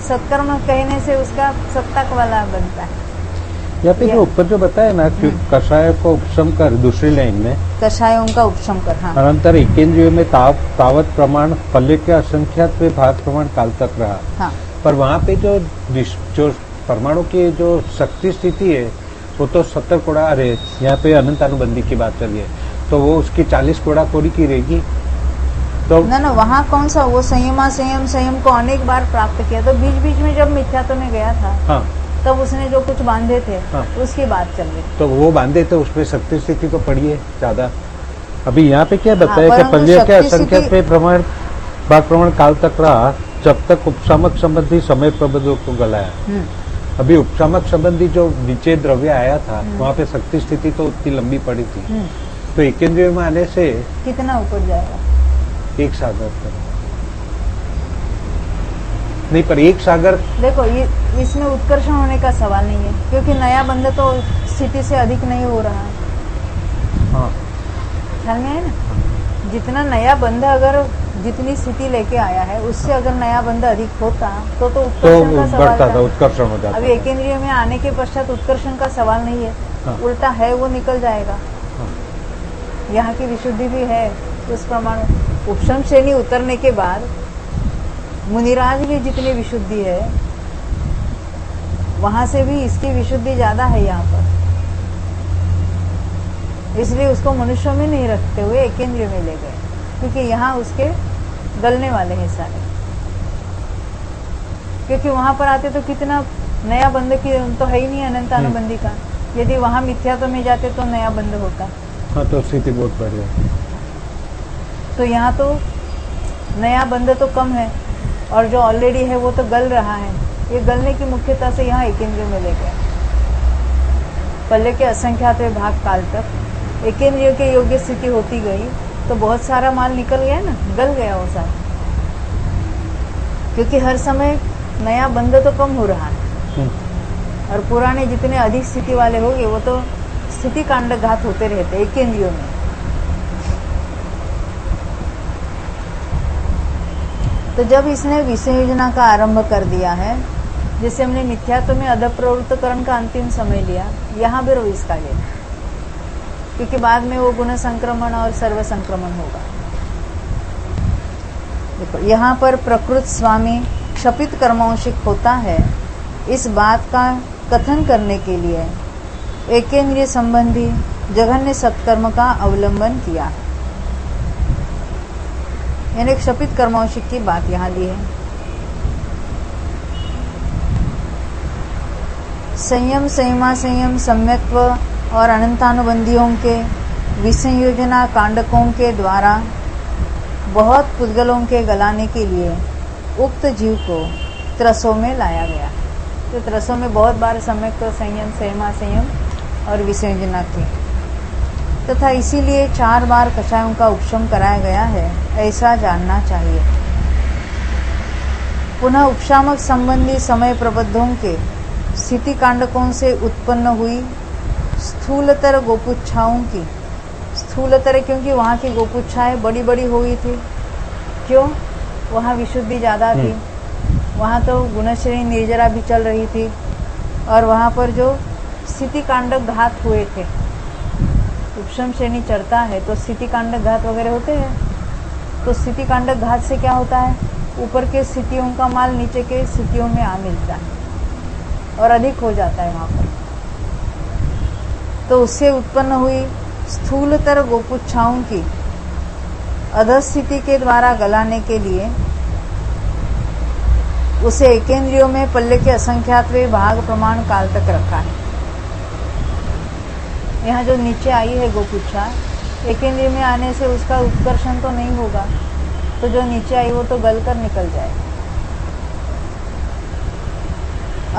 सत्कर्म कहने से उसका सत्ता वाला बनता है। यहाँ पे जो ऊपर जो बताया ना कि कषाय को उपशम कर, दूसरी लाइन में कषायों का उपशम कर, हाँ अनंतर एकेंद्रियों में तावत प्रमाण फल्य के असंख्यात वे भाग प्रमाण काल तक रहा। हाँ पर वहाँ पे जो परमाणु की जो शक्ति स्थिति है वो तो 70 कोड़ा, अरे यहाँ पे अनंतानुबंधी की बात चल रही है, तो वो उसकी 40 कोड़ा कोड़ी की रहेगी। तो ना वहाँ कौन सा, वो संयम को अनेक बार प्राप्त किया, तो बीच बीच में जब मिथ्यात्व में गया था, हाँ तब उसने जो कुछ बांधे थे, हाँ। उसकी बात चल रही। तो वो बांधे थे, उसमें शक्ति स्थिति तो पड़ी है ज्यादा। अभी यहाँ पे क्या बताया कि परंतु फल्य के शक्ति असंख्यात वे प्रमाण भाग प्रमाण काल तक रहा, जब तक उपशामक संबंधी समय प्रबंधों को गलाया। अभी उपशामक संबंधी जो नीचे द्रव्य आया था, वहाँ पे शक्ति स्थिति तो उतनी लंबी पड़ी थी, तो एकेंद्रिय में आने से कितना ऊपर जाएगा? एक सागर पर नहीं, पर एक सागर देखो इसमें उत्कर्षण होने का सवाल नहीं है, क्योंकि नया बंध तो स्थिति से अधिक नहीं हो रहा है। हाँ ख्याल में है ना, जितना नया बंध अगर जितनी स्थिति लेके आया है, उससे अगर नया बंध अधिक होता तो उत्कर्षण का सवाल बढ़ता था, उत्कर्षण हो जाता। अभी एकेंद्रिय में आने के पश्चात उत्कर्षण का सवाल नहीं है। हाँ। उल्टा है, वो निकल जाएगा। हाँ। यहाँ की विशुद्धि भी है उस प्रमाण। उपशम श्रेणी उतरने के बाद मुनिराज की जितनी विशुद्धि है, वहां से भी इसकी विशुद्धि ज्यादा है यहाँ पर, इसलिए उसको मनुष्य में नहीं रखते हुए एकेंद्रिय में ले गए, क्योंकि यहाँ उसके गलने वाले हैं सारे। क्योंकि वहां पर आते तो कितना नया बंध की तो है ही नहीं अनंतानुबंधी का। यदि वहां मिथ्यात्व में जाते तो नया बंध होता। हाँ, तो स्थिति बहुत बढ़ जाती। तो यहाँ तो नया बंध तो कम है, और जो ऑलरेडी है वो तो गल रहा है। ये गलने की मुख्यता से यहाँ एकेंद्रिय में ले गए। पल्ले के असंख्यात भाग काल तक एकेंद्रिय के योग्य स्थिति होती गई, तो बहुत सारा माल निकल गया ना, गल गया वो सारा। क्योंकि हर समय नया बंध तो कम हो रहा है, और पुराने जितने अधिक स्थिति वाले हो गए वो तो स्थिति कांड घात होते रहते एकेंद्रियों में। तो जब इसने विषय योजना का आरंभ कर दिया है, जैसे हमने मिथ्यात्व में अधप्रवृत्तकरण का अंतिम समय लिया, यहाँ भी रोज का लेना, क्योंकि बाद में वो गुण संक्रमण और सर्व संक्रमण होगा। देखो यहाँ पर प्रकृत स्वामी क्षपित कर्मांशिक होता है, इस बात का कथन करने के लिए एकेंद्रिय संबंधी जघन्य सत्कर्म का अवलंबन किया, यानी क्षपित कर्मांशिक की बात यहाँ ली है। संयम संयम सम्यक्त्व और अनंतानुबंधियों के विसंयोजना कांडकों के द्वारा बहुत पुद्गलों के गलाने के लिए उक्त जीव को त्रसों में लाया गया। तो त्रसों में बहुत बार सम्यक्त्व, संयम संयम और विसंयोजना की, तथा इसीलिए 4 बार कषायों का उपशम कराया गया है, ऐसा जानना चाहिए। पुनः उपशामक संबंधी समय प्रबद्धों के स्थिति कांडकों से उत्पन्न हुई स्थूलतर गोपुच्छाओं की, स्थूलतर क्योंकि वहाँ की गोपुच्छाएं बड़ी बड़ी हो गई थी। क्यों? वहाँ विशुद्धि ज्यादा थी, वहाँ तो गुणश्रेणी निर्जरा भी चल रही थी, और वहाँ पर जो स्थिति कांडक घात हुए थे, उपशम श्रेणी चढ़ता है तो स्थिति कांडक घात वगैरह होते हैं। तो स्थिति कांडक घात से क्या होता है, ऊपर के स्थितियों का माल नीचे के स्थितियों में आ मिलता है और अधिक हो जाता है वहाँ पर। तो उससे उत्पन्न हुई स्थूलतर गोपुच्छाओं की अधस्थिति के द्वारा गलाने के लिए उसे एकेंद्रियों में पल्ले के असंख्यातवें भाग प्रमाण काल तक रखा है। यहाँ जो नीचे आई है गोपुच्छा, एकेंद्रिय में आने से उसका उत्कर्षण तो नहीं होगा, तो जो नीचे आई वो तो गलकर निकल जाएगा।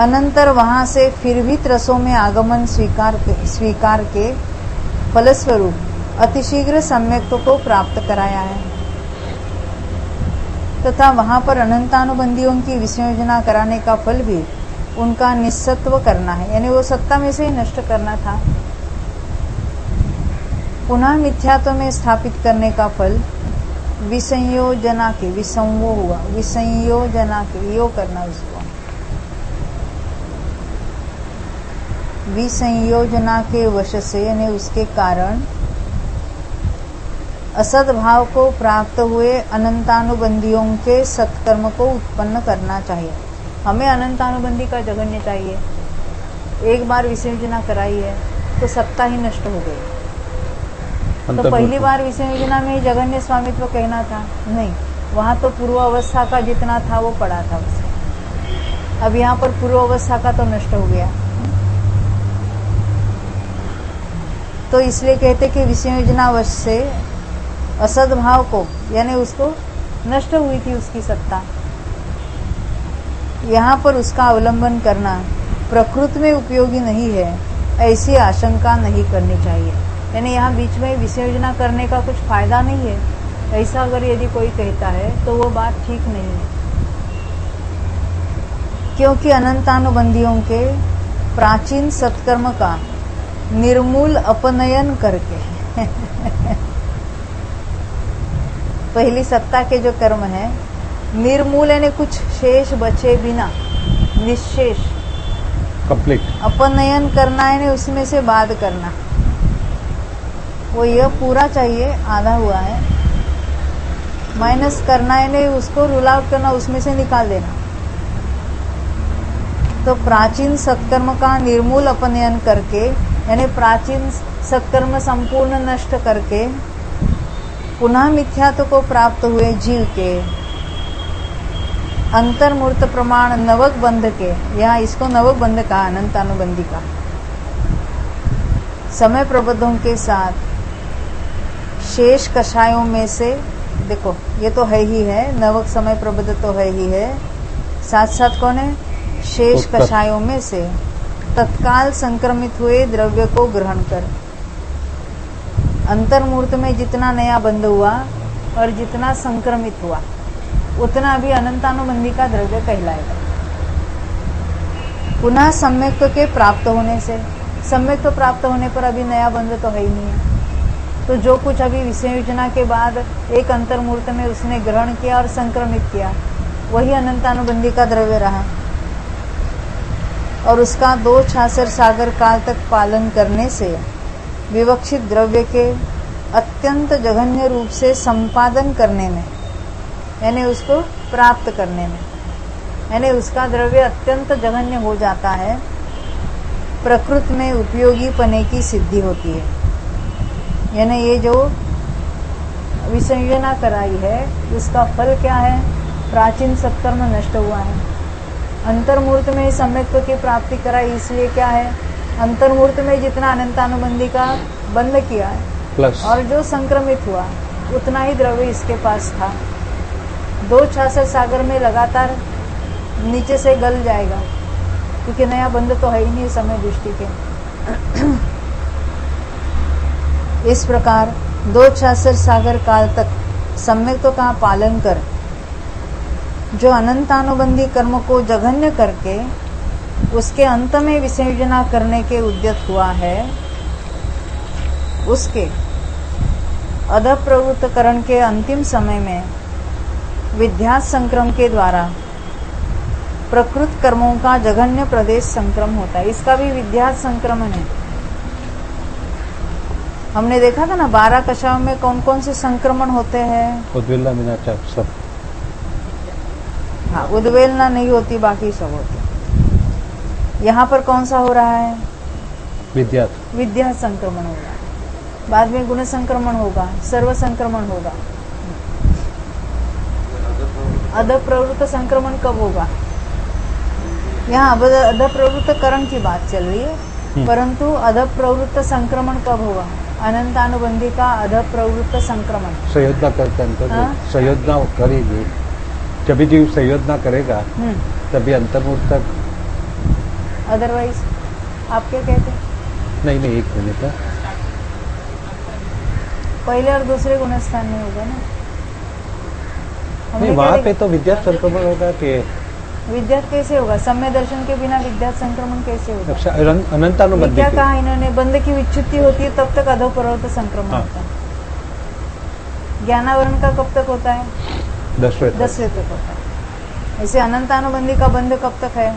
अनंतर वहां से फिर भी त्रसों में आगमन स्वीकार के फलस्वरूप अतिशीघ्र सम्यक्त्व को प्राप्त कराया है, तथा वहां पर अनंतानुबंधियों की विसंयोजना कराने का फल भी उनका निस्सत्व करना है, यानी वो सत्ता में से ही नष्ट करना था। पुनः मिथ्यात्व में स्थापित करने का फल विसंयोजना के, विसंवो हुआ, विसंयोजना के, यो करना उसको, विसंयोजना के वश से यानी उसके कारण असद भाव को प्राप्त हुए अनंतानुबंधियों के सत्कर्म को उत्पन्न करना चाहिए। हमें अनंतानुबंधी का जघन्य चाहिए। एक बार विसंयोजना कराई है तो सत्ता ही नष्ट हो गई। तो पहली बार विसंयोजना में ही जघन्य स्वामित्व कहना था, नहीं, वहां तो पूर्व अवस्था का जितना था वो पड़ा था उसे। अब यहाँ पर पूर्व अवस्था का तो नष्ट हो गया। तो इसलिए कहते कि विसंयोजनावश से असद भाव को यानी उसको नष्ट हुई थी उसकी सत्ता, यहाँ पर उसका अवलंबन करना प्रकृति में उपयोगी नहीं है, ऐसी आशंका नहीं करनी चाहिए। यानी यहाँ बीच में विसंयोजना करने का कुछ फायदा नहीं है, ऐसा अगर यदि कोई कहता है तो वो बात ठीक नहीं है। क्योंकि अनंतानुबंधियों के प्राचीन सत्कर्म का निर्मूल अपनयन करके पहली सत्ता के जो कर्म है निर्मूल यानी कुछ शेष बचे बिना, निशेष कंप्लीट अपनयन करना यानी उसमें से बाध करना। वो यह पूरा चाहिए, आधा हुआ है, माइनस करना यानी उसको रूल आउट करना, उसमें से निकाल देना। तो प्राचीन सत्कर्म का निर्मूल अपनयन करके यानी प्राचीन सत्कर्म संपूर्ण नष्ट करके पुनः मिथ्यात्व को प्राप्त हुए जीव के अंतर्मूर्त प्रमाण नवक बंध के, यहाँ इसको नवक बंध कहा अनंतानुबंधी का, समय प्रबंधों के साथ शेष कषायों में से, देखो ये तो है ही है, नवक समय प्रबंध तो है ही है, साथ साथ कौन है, शेष कषायों में से तत्काल संक्रमित हुए द्रव्य को ग्रहण कर। अंतर्मूर्त में जितना नया बंध हुआ और जितना संक्रमित हुआ उतना भी अनंतानुबंधी का द्रव्य कहलाएगा। पुनः सम्यक्त्व के प्राप्त होने से, सम्यक्त्व प्राप्त होने पर अभी नया बंध तो है ही नहीं है, तो जो कुछ अभी विसंयोजना के बाद एक अंतर्मूर्त में उसने ग्रहण किया और संक्रमित किया वही अनंतानुबंधी का द्रव्य रहा। और उसका 2 छासर सागर काल तक पालन करने से विवक्षित द्रव्य के अत्यंत जघन्य रूप से संपादन करने में यानी उसको प्राप्त करने में, यानी उसका द्रव्य अत्यंत जघन्य हो जाता है, प्रकृति में उपयोगी पने की सिद्धि होती है। यानी ये जो विसंयोजना कराई है उसका फल क्या है, प्राचीन सत्कर्म नष्ट हुआ है। अंतर्मूर्त में सम्यक्त्व की प्राप्ति कराई, इसलिए क्या है, अंतर्मूर्त में जितना अनंतानुबंधी का बंध किया है प्लस और जो संक्रमित हुआ उतना ही द्रव्य इसके पास था। 2 छासर सागर में लगातार नीचे से गल जाएगा क्योंकि नया बंध तो है ही नहीं समय दृष्टि के। इस प्रकार 2 छासर सागर काल तक सम्यक्त्व का पालन कर जो अनंतानुबंधी कर्म को जघन्य करके उसके अंत में विसंयोजना करने के उद्यत हुआ है, उसके अधप्रवृत्तकरण के अंतिम समय में विध्यास संक्रम के द्वारा प्रकृत कर्मों का जघन्य प्रदेश संक्रम होता है। इसका भी विध्यास संक्रमण है। हमने देखा था ना 12 कषायों में कौन कौन से संक्रमण होते हैं, उद्वेलना मीनाचार सब, हाँ उद्वेलना नहीं होती, बाकी सब होती। यहाँ पर कौन सा हो रहा है, विद्या संक्रमण हो रहा है। बाद में गुण संक्रमण होगा, सर्व संक्रमण होगा। अधप्रवृत्त संक्रमण कब होगा, यहाँ अधप्रवृत्त करण की बात चल रही है, परंतु अधप्रवृत्त संक्रमण कब होगा, अनंतानुबंधी का अधप्रवृत्त संक्रमण। संयोजना करते हैं, संयोजना करेगी, जब भी जीव संयोजना करेगा तभी अंतर्मूर्त तक। अदरवाइज आप क्या कहते हैं? नहीं, एक मिनट है, पहले और दूसरे गुणस्थान में होगा ना, नहीं वहाँ पे तो विद्या संक्रमण होगा कि विद्या कैसे होगा, सम्य दर्शन के बिना विद्या संक्रमण कैसे होगा? अनंतानुबंधी क्या कहा इन्होंने, बंध की विच्युति होती है तब तक अधोपरोक्त संक्रमण होता है। ज्ञानावरण का कब तक होता है, 10वें तक होता है। ऐसे अनंतानुबंधी का बंध कब तक है,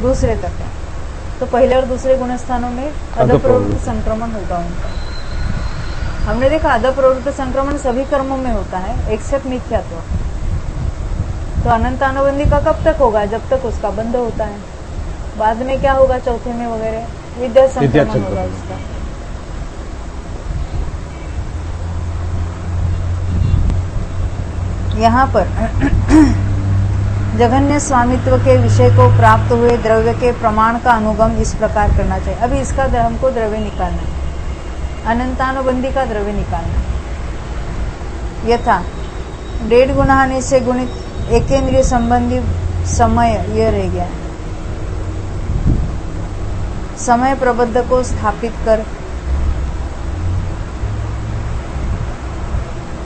दूसरे तक है। तो पहले और दूसरे गुण स्थानों में अधप्रवृत्त संक्रमण होगा उनका। हमने देखा अधप्रवृत्त संक्रमण सभी कर्मों में होता है एक्सेप्ट मिथ्यात्व। तो अनंतानुबंधी का कब तक होगा? जब तक उसका बंध होता है। बाद में क्या होगा? चौथे में वगैरह विद्या संक्रमण होगा उसका। यहाँ पर जघन्य स्वामित्व के विषय को प्राप्त हुए द्रव्य के प्रमाण का अनुगम इस प्रकार करना चाहिए। अभी इसका हमको द्रव्य निकालना है, अनंतानुबंधी का द्रव्य निकालना है। यथा 1.5 गुना से गुणित एकेंद्रिय संबंधी समय, यह रह गया है। समय प्रबंध को स्थापित कर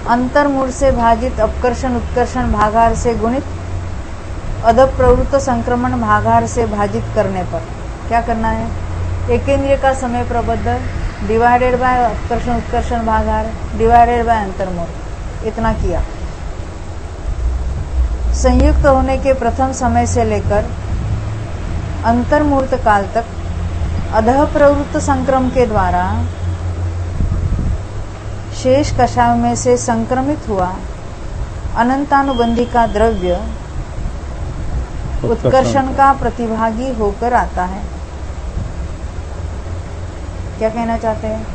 अंतर्मूल से भाजित अपकर्षण उत्कर्षण भागार से गुणित अधप्रवृत्त संक्रमण भागार से भाजित करने पर क्या करना है? एकेंद्रिय का समय प्रबंध डिवाइडेड बाय अपकर्षण उत्कर्षण भागार डिवाइडेड बाय अंतर्मूल, इतना किया। संयुक्त होने के प्रथम समय से लेकर अंतर्मूर्त काल तक अधः प्रवृत्त संक्रम के द्वारा शेष कषाय में से संक्रमित हुआ अनंतानुबंधी का द्रव्य उत्कर्षण का प्रतिभागी होकर आता है। क्या कहना चाहते हैं?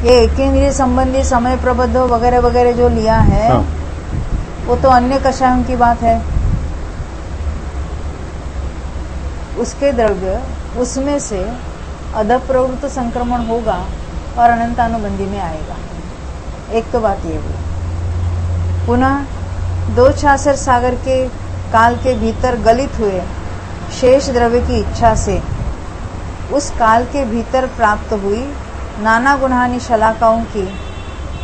ये एकेंद्रिय संबंधी समय प्रबंध वगैरह वगैरह जो लिया है, हाँ, वो तो अन्य कषायों की बात है। उसके द्रव्य उसमें से अधप्रवृत्त संक्रमण होगा और अनंतानुबंधी में आएगा। एक तो बात ये हुई। पुनः 2 छाछर सागर के काल के भीतर गलित हुए शेष द्रव्य की इच्छा से उस काल के भीतर प्राप्त हुई नाना गुणानी शलाकाओं की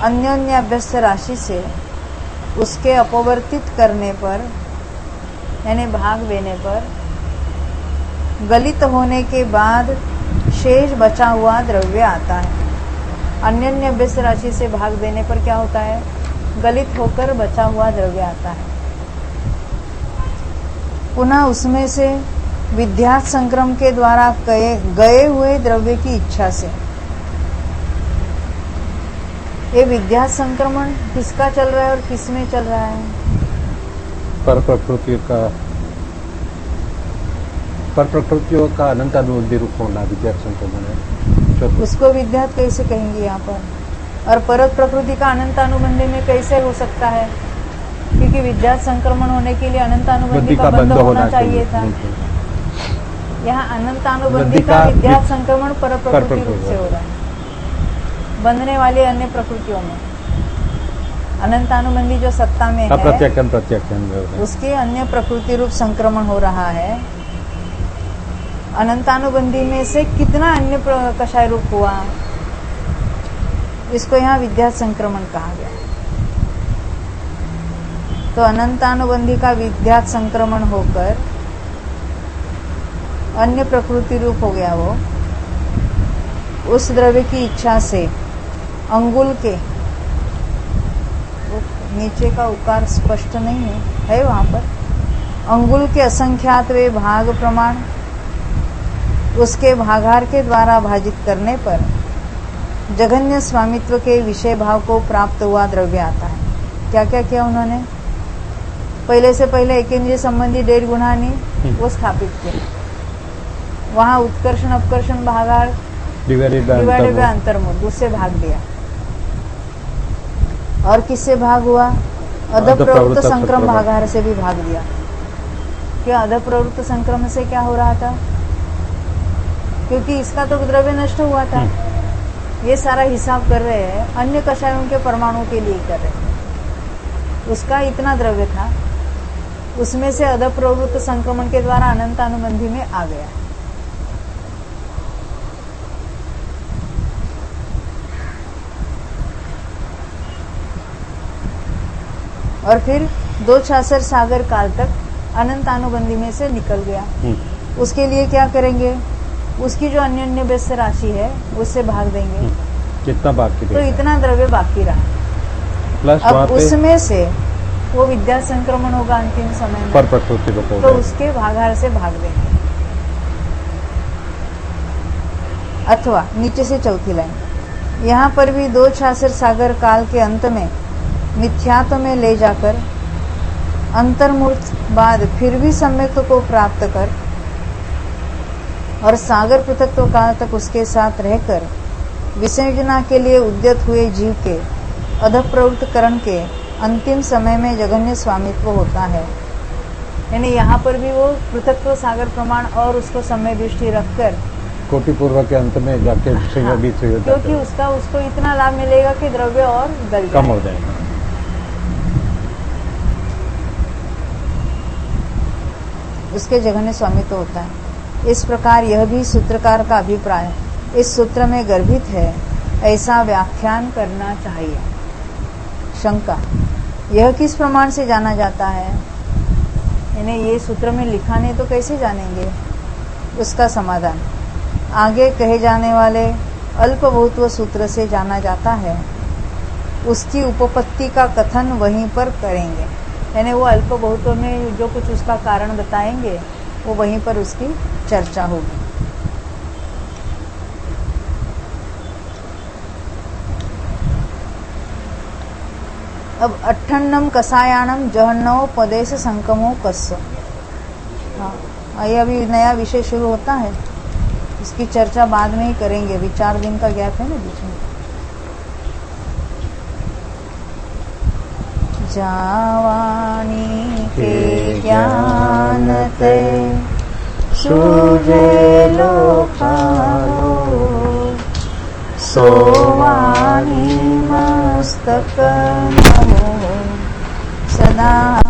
अन्योन्याभ्यस्त राशि से उसके अपवर्तित करने पर, यानी भाग देने पर, गलित होने के बाद शेष बचा हुआ द्रव्य आता है। अन्योन्याभ्यस्त राशि से भाग देने पर क्या होता है? गलित होकर बचा हुआ द्रव्य आता है। पुनः उसमें से विध्यात संक्रम के द्वारा गए हुए द्रव्य की इच्छा से, ये विध्यात संक्रमण किसका चल रहा है और किस में चल रहा है? पर प्रकृतियों का अनंतानुबंधी रूप होना विध्यात संक्रमण है। उसको विध्यात कैसे कहेंगे यहाँ पर? और परत प्रकृति का अनंतानुबंधी में कैसे हो सकता है? क्योंकि विध्यात संक्रमण होने के लिए अनंतानुबंधी का बंध होना चाहिए था। यहाँ अनंतानुबंधी का विध्यात संक्रमण पर प्रकृति रूप से हो रहा है। बंधने वाली अन्य प्रकृतियों में अनंतानुबंधी जो सत्ता में है, प्रत्याख्यान उसके अन्य प्रकृति रूप संक्रमण हो रहा है। अनंतानुबंधी में से कितना अन्य कषाय रूप हुआ, इसको यहाँ विध्यात संक्रमण कहा गया। तो अनंतानुबंधी का विध्यात संक्रमण होकर अन्य प्रकृति रूप हो गया। वो उस द्रव्य की इच्छा से अंगुल के, नीचे का उकार स्पष्ट नहीं है वहां पर, अंगुल के असंख्यात वे भाग प्रमाण उसके भागार के द्वारा भाजित करने पर जघन्य स्वामित्व के विषय भाव को प्राप्त हुआ द्रव्य आता है। क्या क्या किया उन्होंने? पहले से पहले एकेंद्रिय संबंधी 1.5 गुणानी वो स्थापित किया। वहां उत्कर्षण अपकर्षण भागार डिवाइडेड बाय अंतर्मूल, उससे भाग दिया। और किससे भाग हुआ? अधप्रवृत्त संक्रम भागार से भी भाग दिया। क्या अधप्रवृत्त संक्रम से क्या हो रहा था? क्योंकि इसका तो द्रव्य नष्ट हुआ था। ये सारा हिसाब कर रहे हैं, अन्य कषायों के परमाणु के लिए कर रहे हैं। उसका इतना द्रव्य था, उसमें से अधप्रवृत्त संक्रमण के द्वारा अनंतानुबंधी में आ गया। और फिर 2 छाछर सागर काल तक अनंतानुबंधी में से निकल गया। उसके लिए क्या करेंगे? उसकी जो अन्योन्य व्यस्त राशि है उससे भाग देंगे। कितना बाकी तो इतना द्रव्य बाकी रहा। प्लस अब उसमें से वो विद्या संक्रमण होगा अंतिम समय में, पर प्रकृति रूप हो तो जाएगा। उसके भागार से भाग देंगे। अथवा नीचे से चौथी लाइन, यहाँ पर भी दो छाछर सागर काल के अंत में मिथ्यात्व में ले जाकर अंतर्मूर्त बाद फिर भी सम्यक्त्व को प्राप्त कर और सागर पृथक्त्व काल तक उसके साथ रहकर विसर्जना के लिए उद्यत हुए जीव के अधप्रवृत्त करण के अंतिम समय में जगन्य स्वामित्व होता है। यानी यहाँ पर भी वो पृथक्त्व सागर प्रमाण और उसको समय दृष्टि रखकर कोटि पूर्व के अंत में जाके सिंह बीच से जाता क्योंकि है। उसको इतना लाभ मिलेगा कि द्रव्य और गल कम हो जाएगा। जाएगा। उसके जगन्य स्वामित्व होता है। इस प्रकार यह भी सूत्रकार का अभिप्राय इस सूत्र में गर्भित है, ऐसा व्याख्यान करना चाहिए। शंका, यह किस प्रमाण से जाना जाता है? यानी ये सूत्र में लिखा नहीं तो कैसे जानेंगे? उसका समाधान आगे कहे जाने वाले अल्पभूत्व सूत्र से जाना जाता है। उसकी उपपत्ति का कथन वहीं पर करेंगे। यानी वो अल्पभूत्व में जो कुछ उसका कारण बताएंगे वो वहीं पर उसकी चर्चा होगी। अब अट्ठन्नम कसायानम जहन्नव पदेश संकमो कस्य। हाँ, ये अभी नया विषय शुरू होता है, इसकी चर्चा बाद में ही करेंगे। अभी 4 दिन का गैप है ना बीच में। जावानी के ज्ञान ते सूझे लोकालो, सोवानी मस्तक नमो सदा